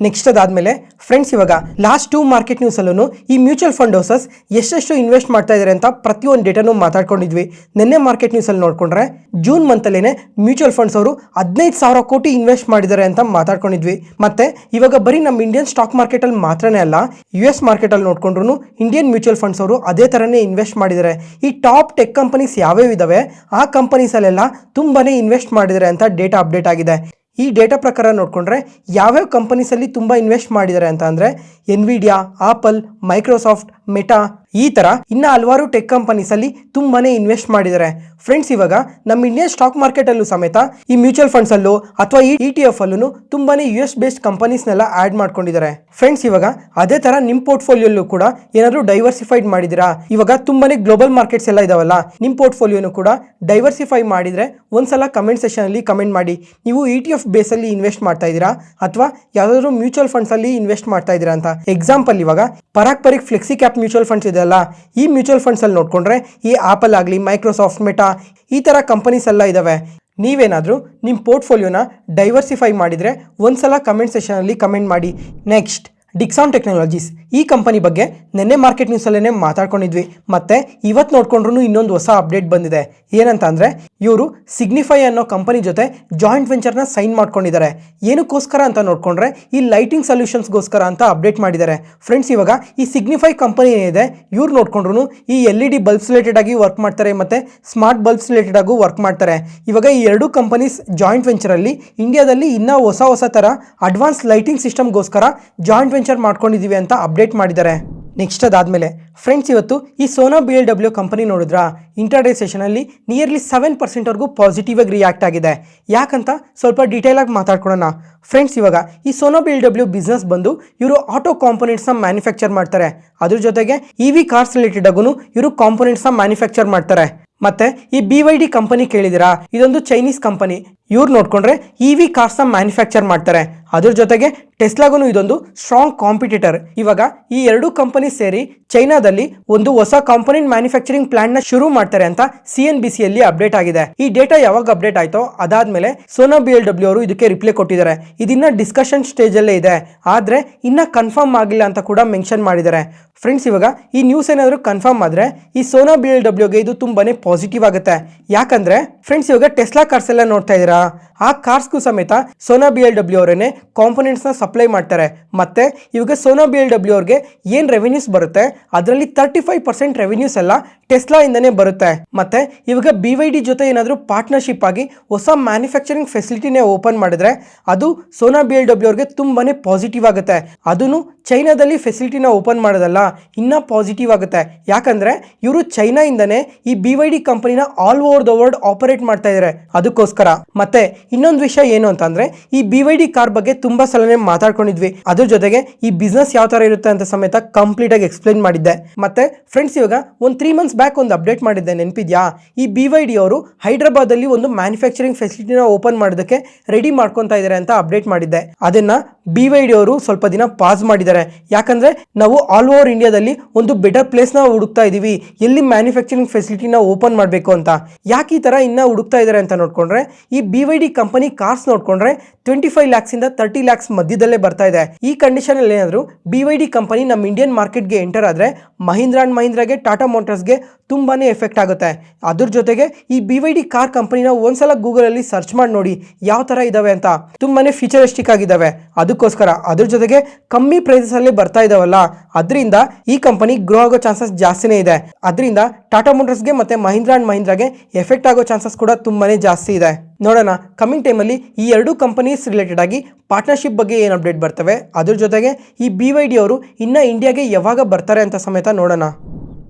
ನೆಕ್ಸ್ಟ್ ಅದಾದಮೇಲೆ ಫ್ರೆಂಡ್ಸ್, ಇವಾಗ ಲಾಸ್ಟ್ 2 ಮಾರ್ಕೆಟ್ ನ್ಯೂಸಲ್ಲೂ ಈ ಮ್ಯೂಚುವಲ್ ಫಂಡ್ ಹೌಸಸ್ ಎಷ್ಟೆಷ್ಟು ಇನ್ವೆಸ್ಟ್ ಮಾಡ್ತಾ ಇದ್ದಾರೆ ಅಂತ ಪ್ರತಿಯೊಂದು ಡೇಟಾನು ಮಾತಾಡ್ಕೊಂಡಿದ್ವಿ. ನಿನ್ನೆ ಮಾರ್ಕೆಟ್ ನ್ಯೂಸಲ್ಲಿ ನೋಡಿಕೊಂಡ್ರೆ ಜೂನ್ ಮಂತಲ್ಲೇ ಮ್ಯೂಚುವಲ್ ಫಂಡ್ಸ್ ಅವರು 15,000 ಕೋಟಿ ಇನ್ವೆಸ್ಟ್ ಮಾಡಿದ್ದಾರೆ ಅಂತ ಮಾತಾಡ್ಕೊಂಡಿದ್ವಿ. ಮತ್ತೆ ಇವಾಗ ಬರೀ ನಮ್ಮ ಇಂಡಿಯನ್ ಸ್ಟಾಕ್ ಮಾರ್ಕೆಟಲ್ಲಿ ಮಾತ್ರನೇ ಅಲ್ಲ, US ಮಾರ್ಕೆಟಲ್ಲಿ ನೋಡ್ಕೊಂಡ್ರು ಇಂಡಿಯನ್ ಮ್ಯೂಚುವಲ್ ಫಂಡ್ಸ್ ಅವರು ಅದೇ ಥರನೇ ಇನ್ವೆಸ್ಟ್ ಮಾಡಿದ್ದಾರೆ. ಈ ಟಾಪ್ ಟೆಕ್ ಕಂಪನೀಸ್ ಯಾವ್ಯಾವ ಇದ್ದಾವೆ ಆ ಕಂಪನೀಸಲ್ಲೆಲ್ಲ ತುಂಬಾನೇ ಇನ್ವೆಸ್ಟ್ ಮಾಡಿದ್ದಾರೆ ಅಂತ ಡೇಟಾ ಅಪ್ಡೇಟ್ ಆಗಿದೆ. ಈ ಡೇಟಾ ಪ್ರಕಾರ ನೋಡಿಕೊಂಡ್ರೆ ಯಾವ್ಯಾವ ಕಂಪನೀಸಲ್ಲಿ ತುಂಬ ಇನ್ವೆಸ್ಟ್ ಮಾಡಿದ್ದಾರೆ ಅಂತ ಅಂದರೆ ಎನ್ವಿಡಿಯಾ, ಆಪಲ್, ಮೈಕ್ರೋಸಾಫ್ಟ್, ಮೆಟಾ ಈ ಥರ ಇನ್ನು ಹಲವಾರು ಟೆಕ್ ಕಂಪನೀಸಲ್ಲಿ ತುಂಬಾ ಇನ್ವೆಸ್ಟ್ ಮಾಡಿದ್ದಾರೆ. ಫ್ರೆಂಡ್ಸ್, ಇವಾಗ ನಮ್ಮ ಇಂಡಿಯನ್ ಸ್ಟಾಕ್ ಮಾರ್ಕೆಟಲ್ಲೂ ಸಮೇತ ಈ ಮ್ಯೂಚುವಲ್ ಫಂಡ್ಸಲ್ಲೂ ಅಥವಾ ಈ ETF ಅಲ್ಲೂ ತುಂಬಾ US ಬೇಸ್ಡ್ ಕಂಪನೀಸ್ನೆಲ್ಲ ಆ್ಯಡ್ ಮಾಡ್ಕೊಂಡಿದ್ದಾರೆ. ಫ್ರೆಂಡ್ಸ್, ಇವಾಗ ಅದೇ ಥರ ನಿಮ್ಮ ಪೋರ್ಟ್ಫೋಲಿಯೋಲ್ಲೂ ಕೂಡ ಏನಾದರೂ ಡೈವರ್ಸಿಫೈಡ್ ಮಾಡಿದ್ದೀರಾ? ಇವಾಗ ತುಂಬಾ ಗ್ಲೋಬಲ್ ಮಾರ್ಕೆಟ್ಸ್ ಎಲ್ಲ ಇದಾವಲ್ಲ, ನಿಮ್ಮ ಪೋರ್ಟ್ಫೋಲಿಯೋನು ಕೂಡ ಡೈವರ್ಸಿಫೈ ಮಾಡಿದರೆ ಒಂದ್ಸಲ ಕಮೆಂಟ್ ಸೆಷನಲ್ಲಿ ಕಮೆಂಟ್ ಮಾಡಿ. ನೀವು ETF ಬೇಸಲ್ಲಿ ಇನ್ವೆಸ್ಟ್ ಮಾಡ್ತಾ ಇದ್ದೀರಾ ಅಥವಾ ಯಾವುದಾದ್ರೂ ಮ್ಯೂಚುವಲ್ ಫಂಡ್ಸಲ್ಲಿ ಇನ್ವೆಸ್ಟ್ ಮಾಡ್ತಾ ಇದ್ದೀರಾ ಅಂತ. ಎಕ್ಸಾಂಪಲ್, ಇವಾಗ ಪರಾಕ್ ಫ್ಲೆಕ್ಸಿ ಕ್ಯಾಪ್ ಮ್ಯೂಚುವಲ್ ಫಂಡ್ಸ್ ಇದೆಯಲ್ಲ, ಈ ಮ್ಯೂಚುವಲ್ ಫಂಡ್ಸಲ್ಲಿ ನೋಡಿಕೊಂಡ್ರೆ ಈ ಆಪಲ್ ಆಗಲಿ, ಮೈಕ್ರೋಸಾಫ್ಟ್, ಮೆಟಾ ಈ ಥರ ಕಂಪನೀಸ್ ಎಲ್ಲ ಇದ್ದಾವೆ. ನೀವೇನಾದರೂ ನಿಮ್ಮ ಪೋರ್ಟ್ಫೋಲಿಯೋನ ಡೈವರ್ಸಿಫೈ ಮಾಡಿದರೆ ಒಂದ್ಸಲ ಕಮೆಂಟ್ ಸೆಷನಲ್ಲಿ ಕಮೆಂಟ್ ಮಾಡಿ. ನೆಕ್ಸ್ಟ್ ಡಿಕ್ಸಾನ್ ಟೆಕ್ನಾಲಜೀಸ್ ಈ ಕಂಪನಿ ಬಗ್ಗೆ ನಿನ್ನೆ ಮಾರ್ಕೆಟ್ ನ್ಯೂಸಲ್ಲೇ ಮಾತಾಡ್ಕೊಂಡಿದ್ವಿ. ಮತ್ತೆ ಇವತ್ತು ನೋಡ್ಕೊಂಡ್ರು ಇನ್ನೊಂದು ಹೊಸ ಅಪ್ಡೇಟ್ ಬಂದಿದೆ. ಏನಂತ ಅಂದರೆ ಇವರು ಸಿಗ್ನಿಫೈ ಅನ್ನೋ ಕಂಪನಿ ಜೊತೆ ಜಾಯಿಂಟ್ ವೆಂಚರ್ನ ಸೈನ್ ಮಾಡ್ಕೊಂಡಿದ್ದಾರೆ. ಏನಕ್ಕೋಸ್ಕರ ಅಂತ ನೋಡ್ಕೊಂಡ್ರೆ ಈ ಲೈಟಿಂಗ್ ಸೊಲ್ಯೂಷನ್ಸ್ಗೋಸ್ಕರ ಅಂತ ಅಪ್ಡೇಟ್ ಮಾಡಿದ್ದಾರೆ. ಫ್ರೆಂಡ್ಸ್, ಇವಾಗ ಈ ಸಿಗ್ನಿಫೈ ಕಂಪನಿ ಏನಿದೆ ಇವ್ರು ನೋಡ್ಕೊಂಡ್ರು ಈ LED ಬಲ್ಬ್ಸ್ ರಿಲೇಟೆಡ್ ಆಗಿ ವರ್ಕ್ ಮಾಡ್ತಾರೆ ಮತ್ತು ಸ್ಮಾರ್ಟ್ ಬಲ್ಬ್ಸ್ ರಿಲೇಟೆಡ್ ಆಗು ವರ್ಕ್ ಮಾಡ್ತಾರೆ. ಇವಾಗ ಈ ಎರಡು ಕಂಪನೀಸ್ ಜಾಯಿಂಟ್ ವೆಂಚರಲ್ಲಿ ಇಂಡಿಯಾದಲ್ಲಿ ಇನ್ನೂ ಹೊಸ ಥರ ಅಡ್ವಾನ್ಸ್ ಲೈಟಿಂಗ್ ಸಿಸ್ಟಮ್ಗೋಸ್ಕರ ಜಾಯಿಂಟ್ ವೆಂಚರ್ ಮಾಡ್ಕೊಂಡಿದ್ದೀವಿ ಅಂತ ಅಪ್ಡೇಟ್ ಮಾಡಿದ್ದಾರೆ. ನೆಕ್ಸ್ಟ್ ಅದಾದಮೇಲೆ ಫ್ರೆಂಡ್ಸ್, ಇವತ್ತು ಈ ಸೋನಾ BLW ಕಂಪನಿ ನೋಡಿದ್ರಾ, ಇಂಟರ್ಡೇ ಸೆಷನಲ್ಲಿ ನಿಯರ್ಲಿ 7% ಪಾಸಿಟಿವ್ ಆಗಿ ರಿಯಾಕ್ಟ್ ಆಗಿದೆ. ಯಾಕಂತ ಸ್ವಲ್ಪ ಡೀಟೇಲ್ ಆಗಿ ಮಾತಾಡ್ಕೊಳ್ಳೋಣ. ಫ್ರೆಂಡ್ಸ್, ಇವಾಗ ಈ ಸೋನಾ BLW ಬಿಸ್ನೆಸ್ ಬಂದು ಇವರು ಆಟೋ ಕಾಂಪೊನೆಂಟ್ಸ್ನ ಮ್ಯಾನುಫ್ಯಾಕ್ಚರ್ ಮಾಡ್ತಾರೆ. ಅದ್ರ ಜೊತೆಗೆ EV ಕಾರ್ಸ್ ರಿಲೇಟೆಡ್ ಆಗೂ ಇವರು ಕಾಂಪೊನೆಂಟ್ಸ್ನ ಮ್ಯಾನುಫ್ಯಾಕ್ಚರ್ ಮಾಡ್ತಾರೆ. ಮತ್ತೆ ಈ BYD ಕಂಪನಿ ಕೇಳಿದಿರಾ, ಇದೊಂದು ಚೈನೀಸ್ ಕಂಪನಿ. ಇವ್ರು ನೋಡ್ಕೊಂಡ್ರೆ EV ಕಾರ್ಸ್ನ ಮ್ಯಾನುಫ್ಯಾಕ್ಚರ್ ಮಾಡ್ತಾರೆ. ಅದ್ರ ಜೊತೆಗೆ ಟೆಸ್ಲಾಗೂ ಇದೊಂದು ಸ್ಟ್ರಾಂಗ್ ಕಾಂಪಿಟೇಟರ್. ಇವಾಗ ಈ ಎರಡು ಕಂಪನಿ ಸೇರಿ ಚೈನಾದಲ್ಲಿ ಒಂದು ಹೊಸ ಕಾಂಪೊನೆಂಟ್ ಮ್ಯಾನುಫ್ಯಾಕ್ಚರಿಂಗ್ ಪ್ಲಾಂಟ್ ನ ಶುರು ಮಾಡ್ತಾರೆ ಅಂತ CNBCಯಲ್ಲಿ ಅಪ್ಡೇಟ್ ಆಗಿದೆ. ಈ ಡೇಟಾ ಯಾವಾಗ ಅಪ್ಡೇಟ್ ಆಯ್ತೋ ಅದಾದ್ಮೇಲೆ ಸೋನಾ BLW ಅವರು ಇದಕ್ಕೆ ರಿಪ್ಲೈ ಕೊಟ್ಟಿದ್ದಾರೆ. ಇದಿನ್ನ ಡಿಸ್ಕಷನ್ ಸ್ಟೇಜ್ ಅಲ್ಲೇ ಇದೆ, ಆದ್ರೆ ಇನ್ನ ಕನ್ಫರ್ಮ್ ಆಗಿಲ್ಲ ಅಂತ ಕೂಡ ಮೆನ್ಷನ್ ಮಾಡಿದ್ದಾರೆ. ಫ್ರೆಂಡ್ಸ್, ಇವಾಗ ಈ ನ್ಯೂಸ್ ಏನಾದರೂ ಕನ್ಫರ್ಮ್ ಆದ್ರೆ ಈ ಸೋನಾ BLWಗೆ ಇದು ತುಂಬಾನೇ ಪಾಸಿಟಿವ್ ಆಗುತ್ತೆ. ಯಾಕಂದ್ರೆ ಫ್ರೆಂಡ್ಸ್, ಇವಾಗ ಟೆಸ್ಲಾ ಕಾರ್ಸ್ ಎಲ್ಲ ನೋಡ್ತಾ ಇದ್ದೀರಾ, ಆ ಕಾರ್ಸ್ಗೂ ಸಮೇತ ಸೋನಾ BLW ಅವರೇನೆ ಕಾಂಪೊನೆಂಟ್ಸ್ನ ಸಪ್ಲೈ ಮಾಡ್ತಾರೆ. ಮತ್ತೆ ಇವಾಗ ಸೋನಾ BLW ಅವ್ರಿಗೆ ಏನು ರೆವೆನ್ಯೂಸ್ ಬರುತ್ತೆ ಅದರಲ್ಲಿ 35% ರೆವೆನ್ಯೂಸ್ ಎಲ್ಲ ಟೆಸ್ಲಾ ಇಂದನೇ ಬರುತ್ತೆ. ಮತ್ತೆ ಇವಾಗ BYD ಜೊತೆ ಏನಾದರೂ ಪಾರ್ಟ್ನರ್ಶಿಪ್ ಆಗಿ ಹೊಸ ಮ್ಯಾನುಫ್ಯಾಕ್ಚರಿಂಗ್ ಫೆಸಿಲಿಟಿನೇ ಓಪನ್ ಮಾಡಿದ್ರೆ ಅದು ಸೋನಾ BLW ಅವ್ರಿಗೆ ತುಂಬಾನೇ ಪಾಸಿಟಿವ್ ಆಗುತ್ತೆ. ಅದನ್ನು ಚೈನಾದಲ್ಲಿ ಫೆಸಿಲಿಟಿನ ಓಪನ್ ಮಾಡೋದಲ್ಲ, ಇನ್ನ ಪಾಸಿಟಿವ್ ಆಗುತ್ತೆ. ಯಾಕಂದ್ರೆ ಇವರು ಚೈನಾಯಿಂದನೇ ಈ BYD ಕಂಪನಿನ all over the world operate ಮಾಡ್ತಾ ಇದ್ದಾರೆ. ಅದಕ್ಕೋಸ್ಕರ ಮತ್ತೆ ಇನ್ನೊಂದು ವಿಷಯ ಏನು ಅಂತಂದ್ರೆ ಈ BYD ಕಾರ್ ಬಗ್ಗೆ ತುಂಬಾ ಸಲನೇ ಮಾತಾಡ್ಕೊಂಡಿದ್ವಿ. ಅದ್ರ ಜೊತೆಗೆ ಈ ಬಿಸ್ನೆಸ್ ಯಾವ ತರ ಇರುತ್ತೆ ಅಂತ ಸಮೇತ ಕಂಪ್ಲೀಟ್ ಆಗಿ ಎಕ್ಸ್ಪ್ಲೈನ್ ಮಾಡಿದ್ದೆ. ಮತ್ತೆ ಫ್ರೆಂಡ್ಸ್, ಇವಾಗ ಒಂದು 3 months ಬ್ಯಾಕ್ ಒಂದು ಅಪ್ಡೇಟ್ ಮಾಡಿದ್ದೆ, ನೆನಪಿದ್ಯಾ? ಈ BYD ಅವರು ಹೈದರಾಬಾದ್ ಅಲ್ಲಿ ಒಂದು ಮ್ಯಾನುಫ್ಯಾಕ್ಚರಿಂಗ್ ಫೆಸಿಲಿಟಿನ ಓಪನ್ ಮಾಡೋದಕ್ಕೆ ರೆಡಿ ಮಾಡ್ಕೊಂತಾ ಇದ್ದಾರೆ ಅಂತ ಅಪ್ಡೇಟ್ ಮಾಡಿದ್ದೆ. ಅದನ್ನ BYD ಅವರು ಸ್ವಲ್ಪ ದಿನ ಪಾಸ್ ಮಾಡಿದ್ದಾರೆ. ಯಾಕಂದ್ರೆ ನಾವು ಆಲ್ ಓವರ್ ಇಂಡಿಯಾದಲ್ಲಿ ಒಂದು ಬೆಟರ್ ಪ್ಲೇಸ್ ನ ಹುಡುಕ್ತಾ ಇದೀವಿ, ಎಲ್ಲಿ ಮ್ಯಾನುಫ್ಯಾಕ್ಚರಿಂಗ್ ಫೆಸಿಲಿಟಿನ ಓಪನ್ ಮಾಡಬೇಕು ಅಂತ. ಯಾಕೆ ಈ ತರ ಇನ್ನ ಹುಡುಕ್ತಾ ಇದ್ದಾರೆ ಅಂತ ನೋಡ್ಕೊಂಡ್ರೆ ಈ BYD ಕಂಪನಿ ಕಾರ್ಸ್ ನೋಡ್ಕೊಂಡ್ರೆ 25 lakhs ಇಂದ 30 lakhs ಮಧ್ಯದಲ್ಲೇ ಬರ್ತಾ ಇದೆ. ಈ ಕಂಡೀಷನ್ ಅಲ್ಲಿ ಏನಾದ್ರು BYD ಕಂಪನಿ ನಮ್ಮ ಇಂಡಿಯನ್ ಮಾರ್ಕೆಟ್ಗೆ ಎಂಟರ್ ಆದ್ರೆ ಮಹೀಂದ್ರಾ ಅಂಡ್ ಮಹೀಂದ್ರಾಗೆ, ಟಾಟಾ ಮೋಟರ್ಸ್ಗೆ ತುಂಬಾನೇ ಎಫೆಕ್ಟ್ ಆಗುತ್ತೆ. ಅದ್ರ ಜೊತೆಗೆ ಈ BYD ಕಾರ್ ಕಂಪನಿನ ಒಂದ್ಸಲ ಗೂಗಲ್ ಅಲ್ಲಿ ಸರ್ಚ್ ಮಾಡಿ ನೋಡಿ ಯಾವ ತರ ಇದಾವೆ ಅಂತ. ತುಂಬಾನೇ ಫ್ಯೂಚರಿಸ್ಟಿಕ್ ಆಗಿದಾವೆ. ಅದಕ್ಕೋಸ್ಕರ ಅದ್ರ ಜೊತೆಗೆ ಕಮ್ಮಿ ಪ್ರೈಸಸ್ ಅಲ್ಲಿ ಬರ್ತಾ ಇದಾವಲ್ಲ, ಅದರಿಂದ ಈ ಕಂಪನಿ ಗ್ರೋ ಆಗೋ ಚಾನ್ಸಸ್ ಜಾಸ್ತಿನೇ ಇದೆ. ಅದರಿಂದ ಟಾಟಾ ಮೋಟರ್ಸ್ಗೆ ಮತ್ತೆ ಮಹೀಂದ್ರಾ ಅಂಡ್ ಮಹೀಂದ್ರಾಗೆ ಎಫೆಕ್ಟ್ ಆಗೋ ಚಾನ್ಸಸ್ ಕೂಡ ತುಂಬಾನೇ ಜಾಸ್ತಿ ಇದೆ. ನೋಡೋಣ ಕಮಿಂಗ್ ಟೈಮಲ್ಲಿ ಈ ಎರಡು ಕಂಪನೀಸ್ ರಿಲೇಟೆಡ್ ಆಗಿ ಪಾರ್ಟ್ನರ್ಶಿಪ್ ಬಗ್ಗೆ ಏನು ಅಪ್ಡೇಟ್ ಬರ್ತವೆ, ಅದ್ರ ಜೊತೆಗೆ ಈ BYD ಅವರು ಇನ್ನ ಇಂಡಿಯಾಗೆ ಯಾವಾಗ ಬರ್ತಾರೆ ಅಂತ ಸಮೇತ ನೋಡೋಣ.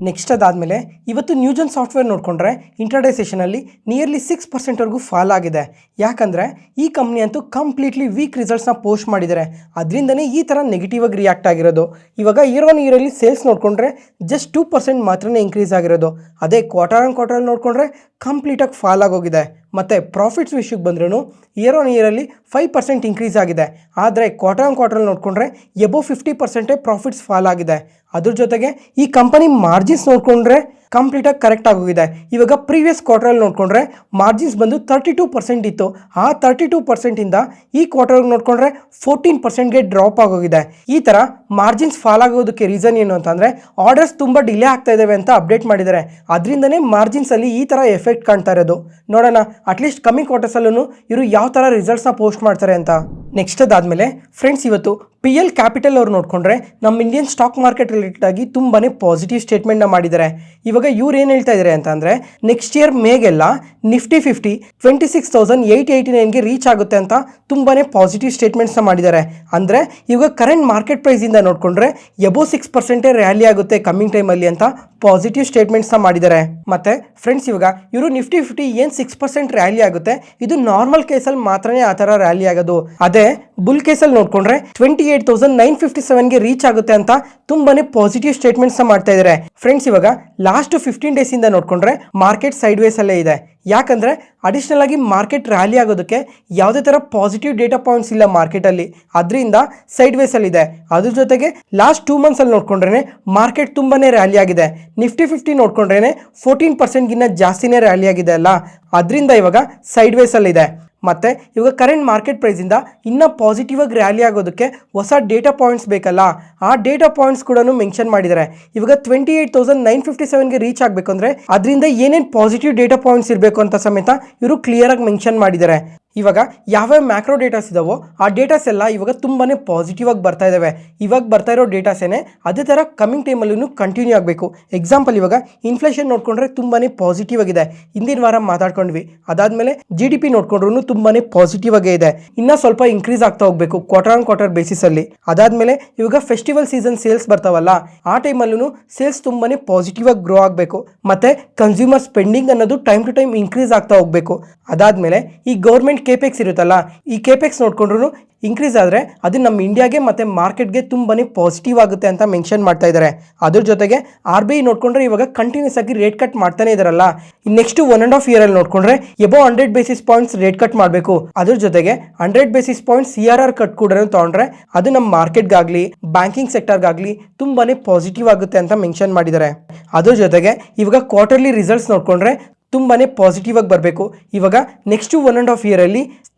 ನೆಕ್ಸ್ಟ್ ಅದಾದಮೇಲೆ ಇವತ್ತು ನ್ಯೂಜನ್ ಸಾಫ್ಟ್ವೇರ್ ನೋಡಿಕೊಂಡ್ರೆ ಇಂಟರ್ಡೇ ಸೆಷನಲ್ಲಿ ನಿಯರ್ಲಿ 6% ಫಾಲ್ ಆಗಿದೆ. ಯಾಕಂದರೆ ಈ ಕಂಪ್ನಿ ಅಂತೂ ಕಂಪ್ಲೀಟ್ಲಿ ವೀಕ್ ರಿಸಲ್ಟ್ಸ್ನ ಪೋಸ್ಟ್ ಮಾಡಿದ್ದಾರೆ. ಅದರಿಂದನೇ ಈ ಥರ ನೆಗೆಟಿವ್ ಆಗಿ ರಿಯಾಕ್ಟ್ ಆಗಿರೋದು. ಇವಾಗ ಇಯರ್ ಆನ್ ಇಯರಲ್ಲಿ ಸೇಲ್ಸ್ ನೋಡಿಕೊಂಡ್ರೆ ಜಸ್ಟ್ 2% ಮಾತ್ರನೇ ಇನ್ಕ್ರೀಸ್ ಆಗಿರೋದು. ಅದೇ ಕ್ವಾರ್ಟರಲ್ಲಿ ನೋಡಿಕೊಂಡ್ರೆ ಕಂಪ್ಲೀಟಾಗಿ ಫಾಲ್ ಆಗೋಗಿದೆ. ಮತ್ತು ಪ್ರಾಫಿಟ್ಸ್ ವಿಷಯಕ್ಕೆ ಬಂದ್ರೂ ಇಯರ್ ಆನ್ ಇಯರಲ್ಲಿ 5% ಇನ್ಕ್ರೀಸ್ ಆಗಿದೆ. ಆದರೆ ಕ್ವಾರ್ಟರಲ್ಲಿ ನೋಡಿಕೊಂಡ್ರೆ ಎಬೋ 50% ಪ್ರಾಫಿಟ್ಸ್ ಫಾಲ್ ಆಗಿದೆ. ಅದ್ರ ಜೊತೆಗೆ ಈ ಕಂಪನಿ ಮಾರ್ಜಿನ್ಸ್ ನೋಡಿಕೊಂಡ್ರೆ ಕಂಪ್ಲೀಟಾಗಿ ಕರೆಕ್ಟ್ ಆಗೋಗಿದೆ. ಇವಾಗ ಪ್ರೀವಿಯಸ್ ಕ್ವಾರ್ಟರಲ್ಲಿ ನೋಡಿಕೊಂಡ್ರೆ ಮಾರ್ಜಿನ್ಸ್ ಬಂದು 32% ಇತ್ತು. ಆ 32%ಇಂದ ಈ ಕ್ವಾರ್ಟರ್ಗೆ ನೋಡಿಕೊಂಡ್ರೆ 14%ಗೆ ಡ್ರಾಪ್ ಆಗೋಗಿದೆ. ಈ ಥರ ಮಾರ್ಜಿನ್ಸ್ ಫಾಲ್ ಆಗೋದಕ್ಕೆ ರೀಸನ್ ಏನು ಅಂತಂದರೆ ಆರ್ಡರ್ಸ್ ತುಂಬ ಡಿಲೇ ಆಗ್ತಾ ಇದ್ದಾವೆ ಅಂತ ಅಪ್ಡೇಟ್ ಮಾಡಿದ್ದಾರೆ. ಅದರಿಂದನೇ ಮಾರ್ಜಿನ್ಸಲ್ಲಿ ಈ ಥರ ಎಫೆಕ್ಟ್ ಕಾಣ್ತಾ ಇರೋದು. ನೋಡೋಣ ಅಟ್ಲೀಸ್ಟ್ ಕಮ್ಮಿಂಗ್ ಕ್ವಾರ್ಟರ್ಸಲ್ಲೂ ಇವರು ಯಾವ ಥರ ರಿಸಲ್ಟ್ಸ್ನ ಪೋಸ್ಟ್ ಮಾಡ್ತಾರೆ ಅಂತ. ನೆಕ್ಸ್ಟ್ ಅದಾದಮೇಲೆ ಫ್ರೆಂಡ್ಸ್, ಇವತ್ತು PL ಕ್ಯಾಪಿಟಲ್ ಅವ್ರು ನೋಡಿಕೊಂಡ್ರೆ ನಮ್ಮ ಇಂಡಿಯನ್ ಸ್ಟಾಕ್ ಮಾರ್ಕೆಟ್ ರಿಲೇಟೆಡ್ ಆಗಿ ತುಂಬಾ ಪಾಸಿಟಿವ್ ಸ್ಟೇಟ್ಮೆಂಟ್ನ ಮಾಡಿದ್ದಾರೆ. ಇವಾಗ ಇವ್ರು ಏನು ಹೇಳ್ತಾ ಇದ್ದಾರೆ ಅಂತಂದರೆ ನೆಕ್ಸ್ಟ್ ಇಯರ್ ಮೇಗೆಲ್ಲ ನಿಫ್ಟಿ 50 26,889ಗೆ ರೀಚ್ ಆಗುತ್ತೆ ಅಂತ ತುಂಬಾ ಪಾಸಿಟಿವ್ ಸ್ಟೇಟ್ಮೆಂಟ್ಸ್ನ ಮಾಡಿದ್ದಾರೆ. ಅಂದರೆ ಇವಾಗ ಕರೆಂಟ್ ಮಾರ್ಕೆಟ್ ಪ್ರೈಸಿಂದ ನೋಡಿಕೊಂಡ್ರೆ ಎಬೋ 6% ರ್ಯಾಲಿ ಆಗುತ್ತೆ ಕಮ್ಮಿಂಗ್ ಟೈಮಲ್ಲಿ ಅಂತ ಪಾಸಿಟಿವ್ ಸ್ಟೇಟ್ಮೆಂಟ್ಸ್ನ ಮಾಡಿದ್ದಾರೆ. ಮತ್ತು ಫ್ರೆಂಡ್ಸ್, ಇವಾಗ ಇವರು ನಿಫ್ಟಿ 50 ಏನು 6% ರ್ಯಾಲಿ ಆಗುತ್ತೆ, ಇದು ನಾರ್ಮಲ್ ಕೇಸಲ್ಲಿ ಮಾತ್ರನೇ ಆ ಥರ ರ್ಯಾಲಿ ಆಗೋದು. ಅದೇ ಬುಲ್ ಕೇಸಲ್ಲಿ ನೋಡಿಕೊಂಡ್ರೆ 28,957ಗೆ ರೀಚ್ ಆಗುತ್ತೆ ಅಂತ ತುಂಬಾನೇ ಪಾಸಿಟಿವ್ ಸ್ಟೇಟ್ಮೆಂಟ್ಸ್ ಮಾಡ್ತಾ ಇದ್ದಾರೆ. ಫ್ರೆಂಡ್ಸ್, ಇವಾಗ ಲಾಸ್ಟ್ 15 days ಇಂದ ನೋಡಿಕೊಂಡ್ರೆ ಮಾರ್ಕೆಟ್ ಸೈಡ್ ವೇಸ್ ಅಲ್ಲೇ ಇದೆ. ಯಾಕಂದ್ರೆ ಅಡಿಷನಲ್ ಆಗಿ ಮಾರ್ಕೆಟ್ ರ್ಯಾಲಿ ಆಗೋದಕ್ಕೆ ಯಾವುದೇ ತರ ಪಾಸಿಟಿವ್ ಡೇಟಾ ಪಾಯಿಂಟ್ಸ್ ಇಲ್ಲ ಮಾರ್ಕೆಟಲ್ಲಿ. ಅದರಿಂದ ಸೈಡ್ ವೇಸ್ ಅಲ್ಲಿ ಇದೆ. ಅದ್ರ ಜೊತೆಗೆ ಲಾಸ್ಟ್ 2 months ಅಲ್ಲಿ ನೋಡ್ಕೊಂಡ್ರೆ ಮಾರ್ಕೆಟ್ ತುಂಬಾನೇ ರ್ಯಾಲಿ ಆಗಿದೆ. ನಿಫ್ಟಿ 50 ನೋಡ್ಕೊಂಡ್ರೆ 14% ಗಿನ್ನ ಜಾಸ್ತಿನೇ ರ್ಯಾಲಿ ಆಗಿದೆ ಅಲ್ಲ, ಅದರಿಂದ ಇವಾಗ ಸೈಡ್ ವೇಸ್ ಅಲ್ಲಿ ಇದೆ. ಮತ್ತು ಇವಾಗ ಕರೆಂಟ್ ಮಾರ್ಕೆಟ್ ಪ್ರೈಸಿಂದ ಇನ್ನೂ ಪಾಸಿಟಿವ್ ಆಗಿ ರ್ಯಾಲಿ ಆಗೋದಕ್ಕೆ ಹೊಸ ಡೇಟಾ ಪಾಯಿಂಟ್ಸ್ ಬೇಕಲ್ಲ, ಆ ಡೇಟಾ ಪಾಯಿಂಟ್ಸ್ ಕೂಡ ಮೆನ್ಷನ್ ಮಾಡಿದ್ದಾರೆ. ಇವಾಗ 28,957ಗೆ ರೀಚ್ ಆಗಬೇಕು ಅಂದರೆ ಅದರಿಂದ ಏನೇನು ಪಾಸಿಟಿವ್ ಡೇಟಾ ಪಾಯಿಂಟ್ಸ್ ಇರಬೇಕು ಅಂತ ಸಮೇತ ಇವರು ಕ್ಲಿಯರ್ ಆಗಿ ಮೆನ್ಷನ್ ಮಾಡಿದ್ದಾರೆ. ಇವಾಗ ಯಾವ್ಯಾವ ಮ್ಯಾಕ್ರೋ ಡೇಟಾಸ್ ಇದಾವೋ ಆ ಡೇಟಾಸ್ ಎಲ್ಲ ಇವಾಗ ತುಂಬಾ ಪಾಸಿಟಿವ್ ಆಗಿ ಬರ್ತಾ ಇದ್ದಾವೆ. ಇವಾಗ ಬರ್ತಾ ಇರೋ ಡೇಟಾಸೇನೆ ಅದೇ ಥರ ಕಮಿಂಗ್ ಟೈಮಲ್ಲೂ ಕಂಟಿನ್ಯೂ ಆಗಬೇಕು. ಎಕ್ಸಾಂಪಲ್ ಇವಾಗ ಇನ್ಫ್ಲೇಷನ್ ನೋಡಿಕೊಂಡ್ರೆ ತುಂಬಾ ಪಾಸಿಟಿವ್ ಆಗಿದೆ, ಹಿಂದಿನ ವಾರ ಮಾತಾಡ್ಕೊಂಡ್ವಿ. ಅದಾದಮೇಲೆ GDP ನೋಡ್ಕೊಂಡ್ರು ತುಂಬಾ ಪಾಸಿಟಿವ್ ಆಗೇ ಇದೆ, ಇನ್ನೂ ಸ್ವಲ್ಪ ಇನ್ಕ್ರೀಸ್ ಆಗ್ತಾ ಹೋಗಬೇಕು ಕ್ವಾರ್ಟರ್ ಆನ್ ಕ್ವಾರ್ಟರ್ ಬೇಸಿಸಲ್ಲಿ. ಅದಾದಮೇಲೆ ಇವಾಗ ಫೆಸ್ಟಿವಲ್ ಸೀಸನ್ ಸೇಲ್ಸ್ ಬರ್ತಾವಲ್ಲ, ಆ ಟೈಮಲ್ಲೂ ಸೇಲ್ಸ್ ತುಂಬಾ ಪಾಸಿಟಿವ್ ಆಗಿ ಗ್ರೋ ಆಗಬೇಕು. ಮತ್ತು ಕನ್ಸ್ಯೂಮರ್ ಸ್ಪೆಂಡಿಂಗ್ ಅನ್ನೋದು ಟೈಮ್ ಟು ಟೈಮ್ ಇನ್ಕ್ರೀಸ್ ಆಗ್ತಾ ಹೋಗಬೇಕು. ಅದಾದಮೇಲೆ ಈ ಗೌರ್ಮೆಂಟ್ ಕೇಪೆಕ್ಸ್ ಇರುತ್ತಲ್ಲ, ಈ ಕೇಪೆಕ್ಸ್ ನೋಡ್ಕೊಂಡ್ರು ಇನ್ಕ್ರೀಸ್ ಆದರೆ ಅದು ನಮ್ಮ ಇಂಡಿಯಾಗೆ ಮತ್ತು ಮಾರ್ಕೆಟ್ಗೆ ತುಂಬಾ ಪಾಸಿಟಿವ್ ಆಗುತ್ತೆ ಅಂತ ಮೆನ್ಷನ್ ಮಾಡ್ತಾ ಇದ್ದಾರೆ. ಅದ್ರ ಜೊತೆಗೆ RBI ನೋಡ್ಕೊಂಡ್ರೆ ಇವಾಗ ಕಂಟಿನ್ಯೂಸ್ ಆಗಿ ರೇಟ್ ಕಟ್ ಮಾಡ್ತಾನೆ ಇದಾರಲ್ಲ, ನೆಕ್ಸ್ಟ್ 1.5 year ನೋಡ್ಕೊಂಡ್ರೆ above 100 basis points rate cut ಮಾಡಬೇಕು. ಅದ್ರ ಜೊತೆಗೆ 100 basis points CRR ಕಟ್ ಕೂಡ ತಗೊಂಡ್ರೆ ಅದು ನಮ್ಮ ಮಾರ್ಕೆಟ್ಗಾಗಲಿ ಬ್ಯಾಂಕಿಂಗ್ ಸೆಕ್ಟರ್ಗಾಗಲಿ ತುಂಬಾ ಪಾಸಿಟಿವ್ ಆಗುತ್ತೆ ಅಂತ ಮೆನ್ಷನ್ ಮಾಡಿದ್ದಾರೆ. ಅದ್ರ ಜೊತೆಗೆ ಇವಾಗ ಕ್ವಾರ್ಟರ್ಲಿ ರಿಸಲ್ಟ್ಸ್ ನೋಡ್ಕೊಂಡ್ರೆ ತುಂಬಾ ಪಾಸಿಟಿವ್ ಆಗಿ ಬರಬೇಕು. ಇವಾಗ ನೆಕ್ಸ್ಟ್ 1.5 year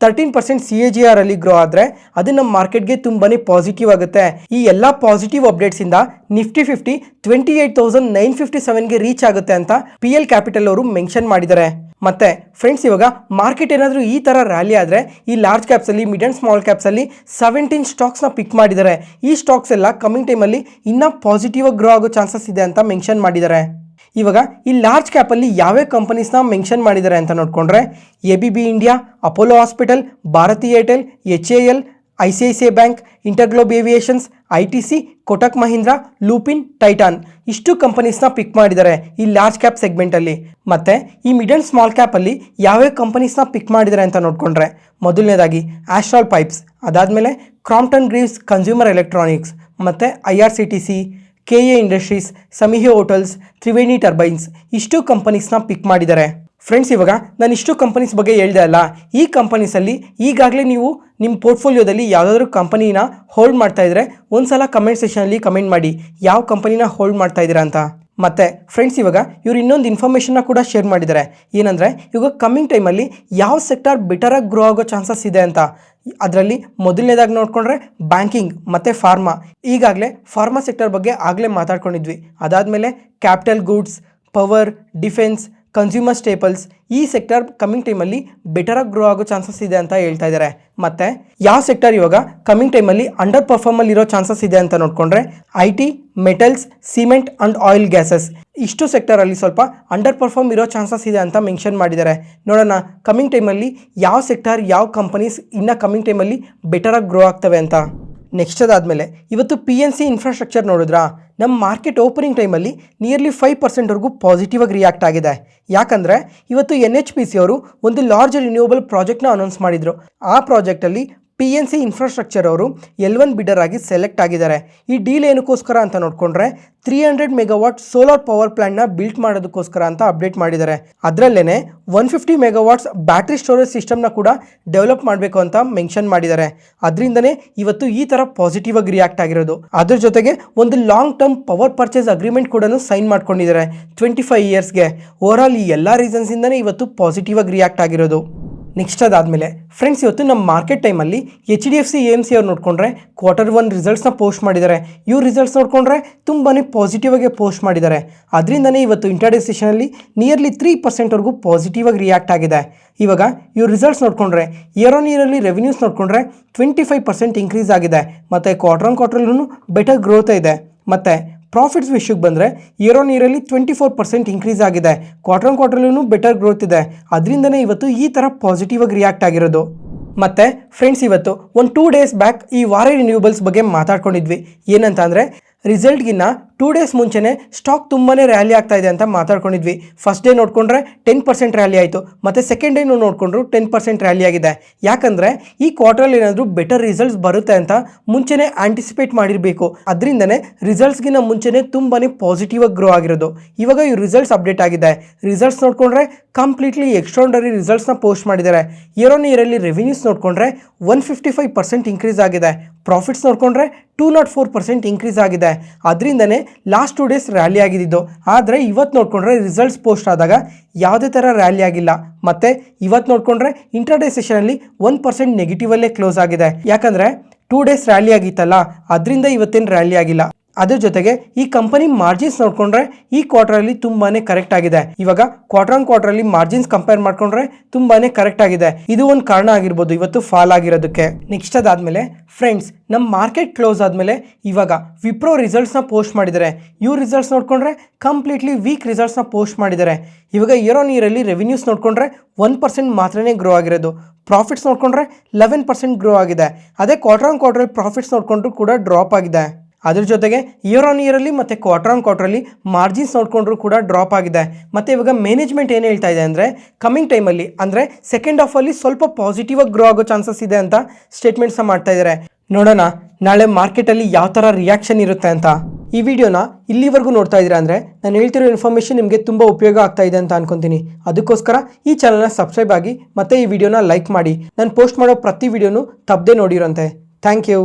13% CAGR ಅಲ್ಲಿ ಗ್ರೋ ಆದರೆ ಅದು ನಮ್ಮ ಮಾರ್ಕೆಟ್ಗೆ ತುಂಬಾ ಪಾಸಿಟಿವ್ ಆಗುತ್ತೆ. ಈ ಎಲ್ಲ ಪಾಸಿಟಿವ್ ಅಪ್ಡೇಟ್ಸಿಂದ ನಿಫ್ಟಿ 50 28,957ಗೆ ರೀಚ್ ಆಗುತ್ತೆ ಅಂತ PL ಕ್ಯಾಪಿಟಲ್ ಅವರು ಮೆನ್ಷನ್ ಮಾಡಿದ್ದಾರೆ. ಮತ್ತೆ ಫ್ರೆಂಡ್ಸ್, ಇವಾಗ ಮಾರ್ಕೆಟ್ ಏನಾದರೂ ಈ ಥರ ರ್ಯಾಲಿ ಆದರೆ ಈ ಲಾರ್ಜ್ ಕ್ಯಾಪ್ಸಲ್ಲಿ ಮಿಡ್ ಆ್ಯಂಡ್ ಸ್ಮಾಲ್ ಕ್ಯಾಪ್ಸಲ್ಲಿ 17 ಸ್ಟಾಕ್ಸ್ನ ಪಿಕ್ ಮಾಡಿದ್ದಾರೆ. ಈ ಸ್ಟಾಕ್ಸ್ ಎಲ್ಲ ಕಮಿಂಗ್ ಟೈಮಲ್ಲಿ ಇನ್ನೂ ಪಾಸಿಟಿವ್ ಆಗಿ ಗ್ರೋ ಆಗೋ ಚಾನ್ಸಸ್ ಇದೆ ಅಂತ ಮೆನ್ಷನ್ ಮಾಡಿದ್ದಾರೆ. ಇವಾಗ ಈ ಲಾರ್ಜ್ ಕ್ಯಾಪಲ್ಲಿ ಯಾವ್ಯಾವ ಕಂಪನೀಸ್ನ ಮೆನ್ಷನ್ ಮಾಡಿದ್ದಾರೆ ಅಂತ ನೋಡಿಕೊಂಡ್ರೆ ABB India, Apollo hospital, Bharti Airtel, HAL, ICICI bank, Interglobe aviations, ITC, Kotak Mahindra, Lupin, Titan ಇಷ್ಟು ಕಂಪನೀಸ್ನ ಪಿಕ್ ಮಾಡಿದ್ದಾರೆ ಈ ಲಾರ್ಜ್ ಕ್ಯಾಪ್ ಸೆಗ್ಮೆಂಟಲ್ಲಿ. ಮತ್ತು ಈ ಮಿಡ್ ಆ್ಯಂಡ್ ಸ್ಮಾಲ್ ಕ್ಯಾಪಲ್ಲಿ ಯಾವ್ಯಾವ ಕಂಪನೀಸ್ನ ಪಿಕ್ ಮಾಡಿದ್ದಾರೆ ಅಂತ ನೋಡಿಕೊಂಡ್ರೆ ಮೊದಲನೇದಾಗಿ ಆಸ್ಟ್ರಾಲ್ ಪೈಪ್ಸ್, ಅದಾದಮೇಲೆ ಕ್ರಾಂಪ್ಟನ್ ಗ್ರೀವ್ಸ್ ಕನ್ಸ್ಯೂಮರ್ ಎಲೆಕ್ಟ್ರಾನಿಕ್ಸ್, ಮತ್ತು IRCTC, KA industries, Samhi hotels, Triveni turbines ಇಷ್ಟು ಕಂಪನೀಸ್ನ ಪಿಕ್ ಮಾಡಿದ್ದಾರೆ. ಫ್ರೆಂಡ್ಸ್, ಇವಾಗ ನಾನು ಇಷ್ಟು ಕಂಪನೀಸ್ ಬಗ್ಗೆ ಹೇಳ್ದೆ ಅಲ್ಲ, ಈ ಕಂಪನೀಸಲ್ಲಿ ಈಗಾಗಲೇ ನೀವು ನಿಮ್ಮ ಪೋರ್ಟ್ಫೋಲಿಯೋದಲ್ಲಿ ಯಾವುದಾದ್ರೂ ಕಂಪನಿನ ಹೋಲ್ಡ್ ಮಾಡ್ತಾ ಇದ್ರೆ ಒಂದ್ಸಲ ಕಮೆಂಟ್ ಸೆಷನಲ್ಲಿ ಕಮೆಂಟ್ ಮಾಡಿ ಯಾವ ಕಂಪನಿನ ಹೋಲ್ಡ್ ಮಾಡ್ತಾ ಇದ್ದೀರಾ ಅಂತ. ಮತ್ತು ಫ್ರೆಂಡ್ಸ್, ಇವಾಗ ಇವರು ಇನ್ನೊಂದು ಇನ್ಫಾರ್ಮೇಷನ್ನ ಕೂಡ ಶೇರ್ ಮಾಡಿದ್ದಾರೆ. ಏನಂದರೆ ಇವಾಗ ಕಮ್ಮಿಂಗ್ ಟೈಮಲ್ಲಿ ಯಾವ ಸೆಕ್ಟರ್ ಬೆಟರಾಗಿ ಗ್ರೋ ಆಗೋ ಚಾನ್ಸಸ್ ಇದೆ ಅಂತ. ಅದರಲ್ಲಿ ಮೊದಲನೇದಾಗಿ ನೋಡಿಕೊಂಡ್ರೆ ಬ್ಯಾಂಕಿಂಗ್ ಮತ್ತು ಫಾರ್ಮಾ. ಈಗಾಗಲೇ ಫಾರ್ಮಾ ಸೆಕ್ಟರ್ ಬಗ್ಗೆ ಆಗಲೇ ಮಾತಾಡ್ಕೊಂಡಿದ್ವಿ. ಅದಾದಮೇಲೆ capital goods, power, defence, consumer staples ಈ ಸೆಕ್ಟರ್ ಕಮಿಂಗ್ ಟೈಮಲ್ಲಿ ಬೆಟರಾಗಿ ಗ್ರೋ ಆಗೋ ಚಾನ್ಸಸ್ ಇದೆ ಅಂತ ಹೇಳ್ತಾ ಇದ್ದಾರೆ. ಮತ್ತು ಯಾವ ಸೆಕ್ಟರ್ ಇವಾಗ ಕಮಿಂಗ್ ಟೈಮಲ್ಲಿ ಅಂಡರ್ ಪರ್ಫಾರ್ಮಲ್ಲಿ ಇರೋ ಚಾನ್ಸಸ್ ಇದೆ ಅಂತ ನೋಡಿಕೊಂಡ್ರೆ IT, metals, cement and oil gases ಇಷ್ಟು ಸೆಕ್ಟರಲ್ಲಿ ಸ್ವಲ್ಪ ಅಂಡರ್ ಪರ್ಫಾರ್ಮ್ ಇರೋ ಚಾನ್ಸಸ್ ಇದೆ ಅಂತ ಮೆನ್ಷನ್ ಮಾಡಿದ್ದಾರೆ. ನೋಡೋಣ ಕಮಿಂಗ್ ಟೈಮಲ್ಲಿ ಯಾವ ಸೆಕ್ಟರ್ ಯಾವ ಕಂಪನೀಸ್ ಇನ್ನು ಕಮಿಂಗ್ ಟೈಮಲ್ಲಿ ಬೆಟರಾಗಿ ಗ್ರೋ ಆಗ್ತವೆ ಅಂತ. ನೆಕ್ಸ್ಟ್ ಅದಾದಮೇಲೆ ಇವತ್ತು PNC ಇನ್ಫ್ರಾಸ್ಟ್ರಕ್ಚರ್ ನೋಡಿದ್ರಾ, ನಮ್ಮ ಮಾರ್ಕೆಟ್ ಓಪನಿಂಗ್ ಟೈಮಲ್ಲಿ ನಿಯರ್ಲಿ 5%ವರೆಗೂ ಪಾಸಿಟಿವ್ ಆಗಿ ರಿಯಾಕ್ಟ್ ಆಗಿದೆ. ಯಾಕಂದರೆ ಇವತ್ತು NHPC ಅವರು ಒಂದು ಲಾರ್ಜ್ ರಿನ್ಯೂವಬಲ್ ಪ್ರಾಜೆಕ್ಟ್ನ ಅನೌನ್ಸ್ ಮಾಡಿದರು. ಆ ಪ್ರಾಜೆಕ್ಟಲ್ಲಿ PNC ಇನ್ಫ್ರಾಸ್ಟ್ರಕ್ಚರ್ ಅವರು L1 ಬಿಡರ್ ಆಗಿ ಸೆಲೆಕ್ಟ್ ಆಗಿದ್ದಾರೆ. ಈ ಡೀಲ್ ಏನಕ್ಕೋಸ್ಕರ ಅಂತ ನೋಡಿಕೊಂಡ್ರೆ 300 MW ಸೋಲಾರ್ ಪವರ್ ಪ್ಲಾಂಟ್ನ ಬಿಲ್ಟ್ ಮಾಡೋದಕ್ಕೋಸ್ಕರ ಅಂತ ಅಪ್ಡೇಟ್ ಮಾಡಿದ್ದಾರೆ. ಅದರಲ್ಲೇ 150 MW ಬ್ಯಾಟ್ರಿ ಸ್ಟೋರೇಜ್ ಸಿಸ್ಟಮ್ನ ಕೂಡ ಡೆವಲಪ್ ಮಾಡಬೇಕು ಅಂತ ಮೆನ್ಷನ್ ಮಾಡಿದ್ದಾರೆ. ಅದರಿಂದನೇ ಇವತ್ತು ಈ ಥರ ಪಾಸಿಟಿವ್ ಆಗಿ ರಿಯಾಕ್ಟ್ ಆಗಿರೋದು. ಅದ್ರ ಜೊತೆಗೆ ಒಂದು long term power purchase agreement ಕೂಡ ಸೈನ್ ಮಾಡ್ಕೊಂಡಿದ್ದಾರೆ 25 yearsಗೆ. ಓವರಾಲ್ ಈ ಎಲ್ಲ ರೀಸನ್ಸಿಂದನೇ ಇವತ್ತು ಪಾಸಿಟಿವ್ ಆಗಿ ರಿಯಾಕ್ಟ್ ಆಗಿರೋದು. ನೆಕ್ಸ್ಟ್ ಅದಾದಮೇಲೆ ಫ್ರೆಂಡ್ಸ್, ಇವತ್ತು ನಮ್ಮ ಮಾರ್ಕೆಟ್ ಟೈಮಲ್ಲಿ HDFC AMC ಅವ್ರು ನೋಡಿಕೊಂಡ್ರೆ Q1 ರಿಸಲ್ಟ್ಸ್ನ ಪೋಸ್ಟ್ ಮಾಡಿದ್ದಾರೆ. ಇವ್ರ ರಿಸಲ್ಟ್ಸ್ ನೋಡಿಕೊಂಡ್ರೆ ತುಂಬಾ ಪಾಸಿಟಿವ್ ಆಗಿ ಪೋಸ್ಟ್ ಮಾಡಿದ್ದಾರೆ. ಅದರಿಂದನೇ ಇವತ್ತು ಇಂಟರ್ಡೇ ಸೆಷನಲ್ಲಿ ನಿಯರ್ಲಿ 3%ವರೆಗೂ ಪಾಸಿಟಿವ್ ಆಗಿ ರಿಯಾಕ್ಟ್ ಆಗಿದೆ. ಇವಾಗ ಇವ್ರ ರಿಸಲ್ಟ್ಸ್ ನೋಡಿಕೊಂಡ್ರೆ ಇಯರ್ ಆನ್ ಇಯರಲ್ಲಿ ರೆವಿನ್ಯೂಸ್ ನೋಡಿಕೊಂಡ್ರೆ 25% ಇನ್ಕ್ರೀಸ್ ಆಗಿದೆ. ಮತ್ತು ಕ್ವಾರ್ಟರ್ ಆನ್ ಕ್ವಾರ್ಟರ್ಲೂ ಬೆಟರ್ ಗ್ರೋತ್ ಇದೆ. ಮತ್ತು ಪ್ರಾಫಿಟ್ಸ್ ವಿಷಯಕ್ಕೆ ಬಂದರೆ ಇಯರ್ ಆನ್ ಇಯರಲ್ಲಿ 24% ಇನ್ಕ್ರೀಸ್ ಆಗಿದೆ. ಕ್ವಾರ್ಟರ್ ಆನ್ ಕ್ವಾರ್ಟರ್ಲೂ ಬೆಟರ್ ಗ್ರೋತ್ ಇದೆ. ಅದರಿಂದನೇ ಇವತ್ತು ಈ ಥರ ಪಾಸಿಟಿವ್ ಆಗಿ ರಿಯಾಕ್ಟ್ ಆಗಿರೋದು. ಮತ್ತು ಫ್ರೆಂಡ್ಸ್, ಇವತ್ತು ಒಂದು 2 days ಬ್ಯಾಕ್ ಈ ವಾರೆ ರಿನ್ಯೂವಬಲ್ಸ್ ಬಗ್ಗೆ ಮಾತಾಡ್ಕೊಂಡಿದ್ವಿ. ಏನಂತ ಅಂದರೆ ರಿಸಲ್ಟ್ಗಿನ್ನ 2 days ಮುಂಚೆನೇ ಸ್ಟಾಕ್ ತುಂಬಾ ರ್ಯಾಲಿ ಆಗ್ತಾ ಇದೆ ಅಂತ ಮಾತಾಡ್ಕೊಂಡಿದ್ವಿ. ಫಸ್ಟ್ ಡೇ ನೋಡಿಕೊಂಡ್ರೆ 10% ರ್ಯಾಲಿ ಆಯಿತು. ಮತ್ತು ಸೆಕೆಂಡ್ ಡೇನೂ ನೋಡಿಕೊಂಡ್ರು 10% ರ್ಯಾಲಿ ಆಗಿದೆ. ಯಾಕಂದರೆ ಈ ಕ್ವಾರ್ಟರಲ್ಲಿ ಏನಾದರೂ ಬೆಟರ್ ರಿಸಲ್ಟ್ಸ್ ಬರುತ್ತೆ ಅಂತ ಮುಂಚೆನೇ ಆಂಟಿಸಿಪೇಟ್ ಮಾಡಿರಬೇಕು. ಅದರಿಂದನೇ ರಿಸಲ್ಟ್ಸ್ಗಿನ್ನ ಮುಂಚೆನೇ ತುಂಬಾ ಪಾಸಿಟಿವ್ ಆಗಿ ಗ್ರೋ ಆಗಿರೋದು. ಇವಾಗ ಈ ರಿಸಲ್ಟ್ಸ್ ಅಪ್ಡೇಟ್ ಆಗಿದೆ. ರಿಸಲ್ಟ್ಸ್ ನೋಡಿಕೊಂಡ್ರೆ ಕಂಪ್ಲೀಟ್ಲಿ ಎಕ್ಸ್ಟ್ರಾರ್ಡಿನರಿ ರಿಸಲ್ಟ್ಸ್ನ ಪೋಸ್ಟ್ ಮಾಡಿದ್ದಾರೆ. ಇಯರ್ ಆನ್ ಇಯರಲ್ಲಿ ರೆವಿನ್ಯೂಸ್ ನೋಡಿಕೊಂಡ್ರೆ 155% ಇನ್ಕ್ರೀಸ್ ಆಗಿದೆ. ಪ್ರಾಫಿಟ್ಸ್ ನೋಡಿಕೊಂಡ್ರೆ 204% ಇನ್ಕ್ರೀಸ್ ಆಗಿದೆ. ಅದರಿಂದನೇ ಲಾಸ್ಟ್ 2 ಡೇಸ್ ರ್ಯಾಲಿ ಆಗಿದ್ದು. ಆದರೆ ಇವತ್ತು ನೋಡಿಕೊಂಡ್ರೆ ರಿಸಲ್ಟ್ಸ್ ಪೋಸ್ಟ್ ಆದಾಗ ಯಾವುದೇ ಥರ ರ್ಯಾಲಿ ಆಗಿಲ್ಲ. ಮತ್ತು ಇವತ್ತು ನೋಡಿಕೊಂಡ್ರೆ ಇಂಟ್ರಾಡೇ ಸೆಷನಲ್ಲಿ 1% ನೆಗೆಟಿವಲ್ಲೇ ಕ್ಲೋಸ್ ಆಗಿದೆ. ಯಾಕಂದರೆ 2 ಡೇಸ್ ರ್ಯಾಲಿ ಆಗಿತ್ತಲ್ಲ, ಅದರಿಂದ ಇವತ್ತೇನು ರ್ಯಾಲಿ ಆಗಿಲ್ಲ. ಅದ್ರ ಜೊತೆಗೆ ಈ ಕಂಪನಿ ಮಾರ್ಜಿನ್ಸ್ ನೋಡಿಕೊಂಡ್ರೆ ಈ ಕ್ವಾರ್ಟರಲ್ಲಿ ತುಂಬಾ ಕರೆಕ್ಟ್ ಆಗಿದೆ. ಇವಾಗ ಕ್ವಾರ್ಟರ್ ಆನ್ ಕ್ವಾರ್ಟರಲ್ಲಿ ಮಾರ್ಜಿನ್ಸ್ ಕಂಪೇರ್ ಮಾಡ್ಕೊಂಡ್ರೆ ತುಂಬಾ ಕರೆಕ್ಟ್ ಆಗಿದೆ. ಇದು ಒಂದು ಕಾರಣ ಆಗಿರ್ಬೋದು ಇವತ್ತು ಫಾಲ್ ಆಗಿರೋದಕ್ಕೆ. ನೆಕ್ಸ್ಟ್ ಅದಾದಮೇಲೆ ಫ್ರೆಂಡ್ಸ್, ನಮ್ಮ ಮಾರ್ಕೆಟ್ ಕ್ಲೋಸ್ ಆದಮೇಲೆ ಇವಾಗ ವಿಪ್ರೋ ರಿಸಲ್ಟ್ಸ್ನ ಪೋಸ್ಟ್ ಮಾಡಿದ್ದಾರೆ. ಇವ್ರ ರಿಸಲ್ಟ್ಸ್ ನೋಡಿಕೊಂಡ್ರೆ ಕಂಪ್ಲೀಟ್ಲಿ ವೀಕ್ ರಿಸಲ್ಟ್ಸ್ನ ಪೋಸ್ಟ್ ಮಾಡಿದ್ದಾರೆ. ಇವಾಗ ಇಯರ್ ಆನ್ ಇಯರಲ್ಲಿ ರೆವಿನ್ಯೂಸ್ ನೋಡಿಕೊಂಡ್ರೆ 1% ಮಾತ್ರನೇ ಗ್ರೋ ಆಗಿರೋದು. ಪ್ರಾಫಿಟ್ಸ್ ನೋಡಿಕೊಂಡ್ರೆ 11% ಗ್ರೋ ಆಗಿದೆ. ಅದೇ ಕ್ವಾರ್ಟರ್ ಆನ್ ಕ್ವಾರ್ಟರಲ್ಲಿ ಪ್ರಾಫಿಟ್ಸ್ ನೋಡಿಕೊಂಡ್ರು ಕೂಡ ಡ್ರಾಪ್ ಆಗಿದೆ. ಅದ್ರ ಜೊತೆಗೆ ಇಯರ್ ಆನ್ ಇಯರಲ್ಲಿ ಮತ್ತು ಕ್ವಾರ್ಟರ್ ಆನ್ ಕ್ವಾರ್ಟರಲ್ಲಿ ಮಾರ್ಜಿನ್ಸ್ ನೋಡಿಕೊಂಡ್ರು ಕೂಡ ಡ್ರಾಪ್ ಆಗಿದೆ. ಮತ್ತು ಇವಾಗ ಮ್ಯಾನೇಜ್ಮೆಂಟ್ ಏನು ಹೇಳ್ತಾ ಇದೆ ಅಂದರೆ ಕಮಿಂಗ್ ಟೈಮಲ್ಲಿ ಅಂದರೆ ಸೆಕೆಂಡ್ ಹಾಫಲ್ಲಿ ಸ್ವಲ್ಪ ಪಾಸಿಟಿವ್ ಆಗಿ ಗ್ರೋ ಆಗೋ ಚಾನ್ಸಸ್ ಇದೆ ಅಂತ ಸ್ಟೇಟ್ಮೆಂಟ್ಸ್ನ ಮಾಡ್ತಾ ಇದ್ದಾರೆ. ನೋಡೋಣ ನಾಳೆ ಮಾರ್ಕೆಟಲ್ಲಿ ಯಾವ ಥರ ರಿಯಾಕ್ಷನ್ ಇರುತ್ತೆ ಅಂತ. ಈ ವಿಡಿಯೋನ ಇಲ್ಲಿವರೆಗೂ ನೋಡ್ತಾ ಇದ್ದೀರಾ ಅಂದರೆ ನಾನು ಹೇಳ್ತಿರೋ ಇನ್ಫಾರ್ಮೇಷನ್ ನಿಮಗೆ ತುಂಬ ಉಪಯೋಗ ಆಗ್ತಾ ಇದೆ ಅಂತ ಅನ್ಕೊತೀನಿ. ಅದಕ್ಕೋಸ್ಕರ ಈ ಚಾನಲ್ನ ಸಬ್ಸ್ಕ್ರೈಬ್ ಆಗಿ ಮತ್ತು ಈ ವಿಡಿಯೋನ ಲೈಕ್ ಮಾಡಿ. ನಾನು ಪೋಸ್ಟ್ ಮಾಡೋ ಪ್ರತಿ ವಿಡಿಯೋನು ತಪ್ಪದೆ ನೋಡಿರೋಂತೆ. Thank you.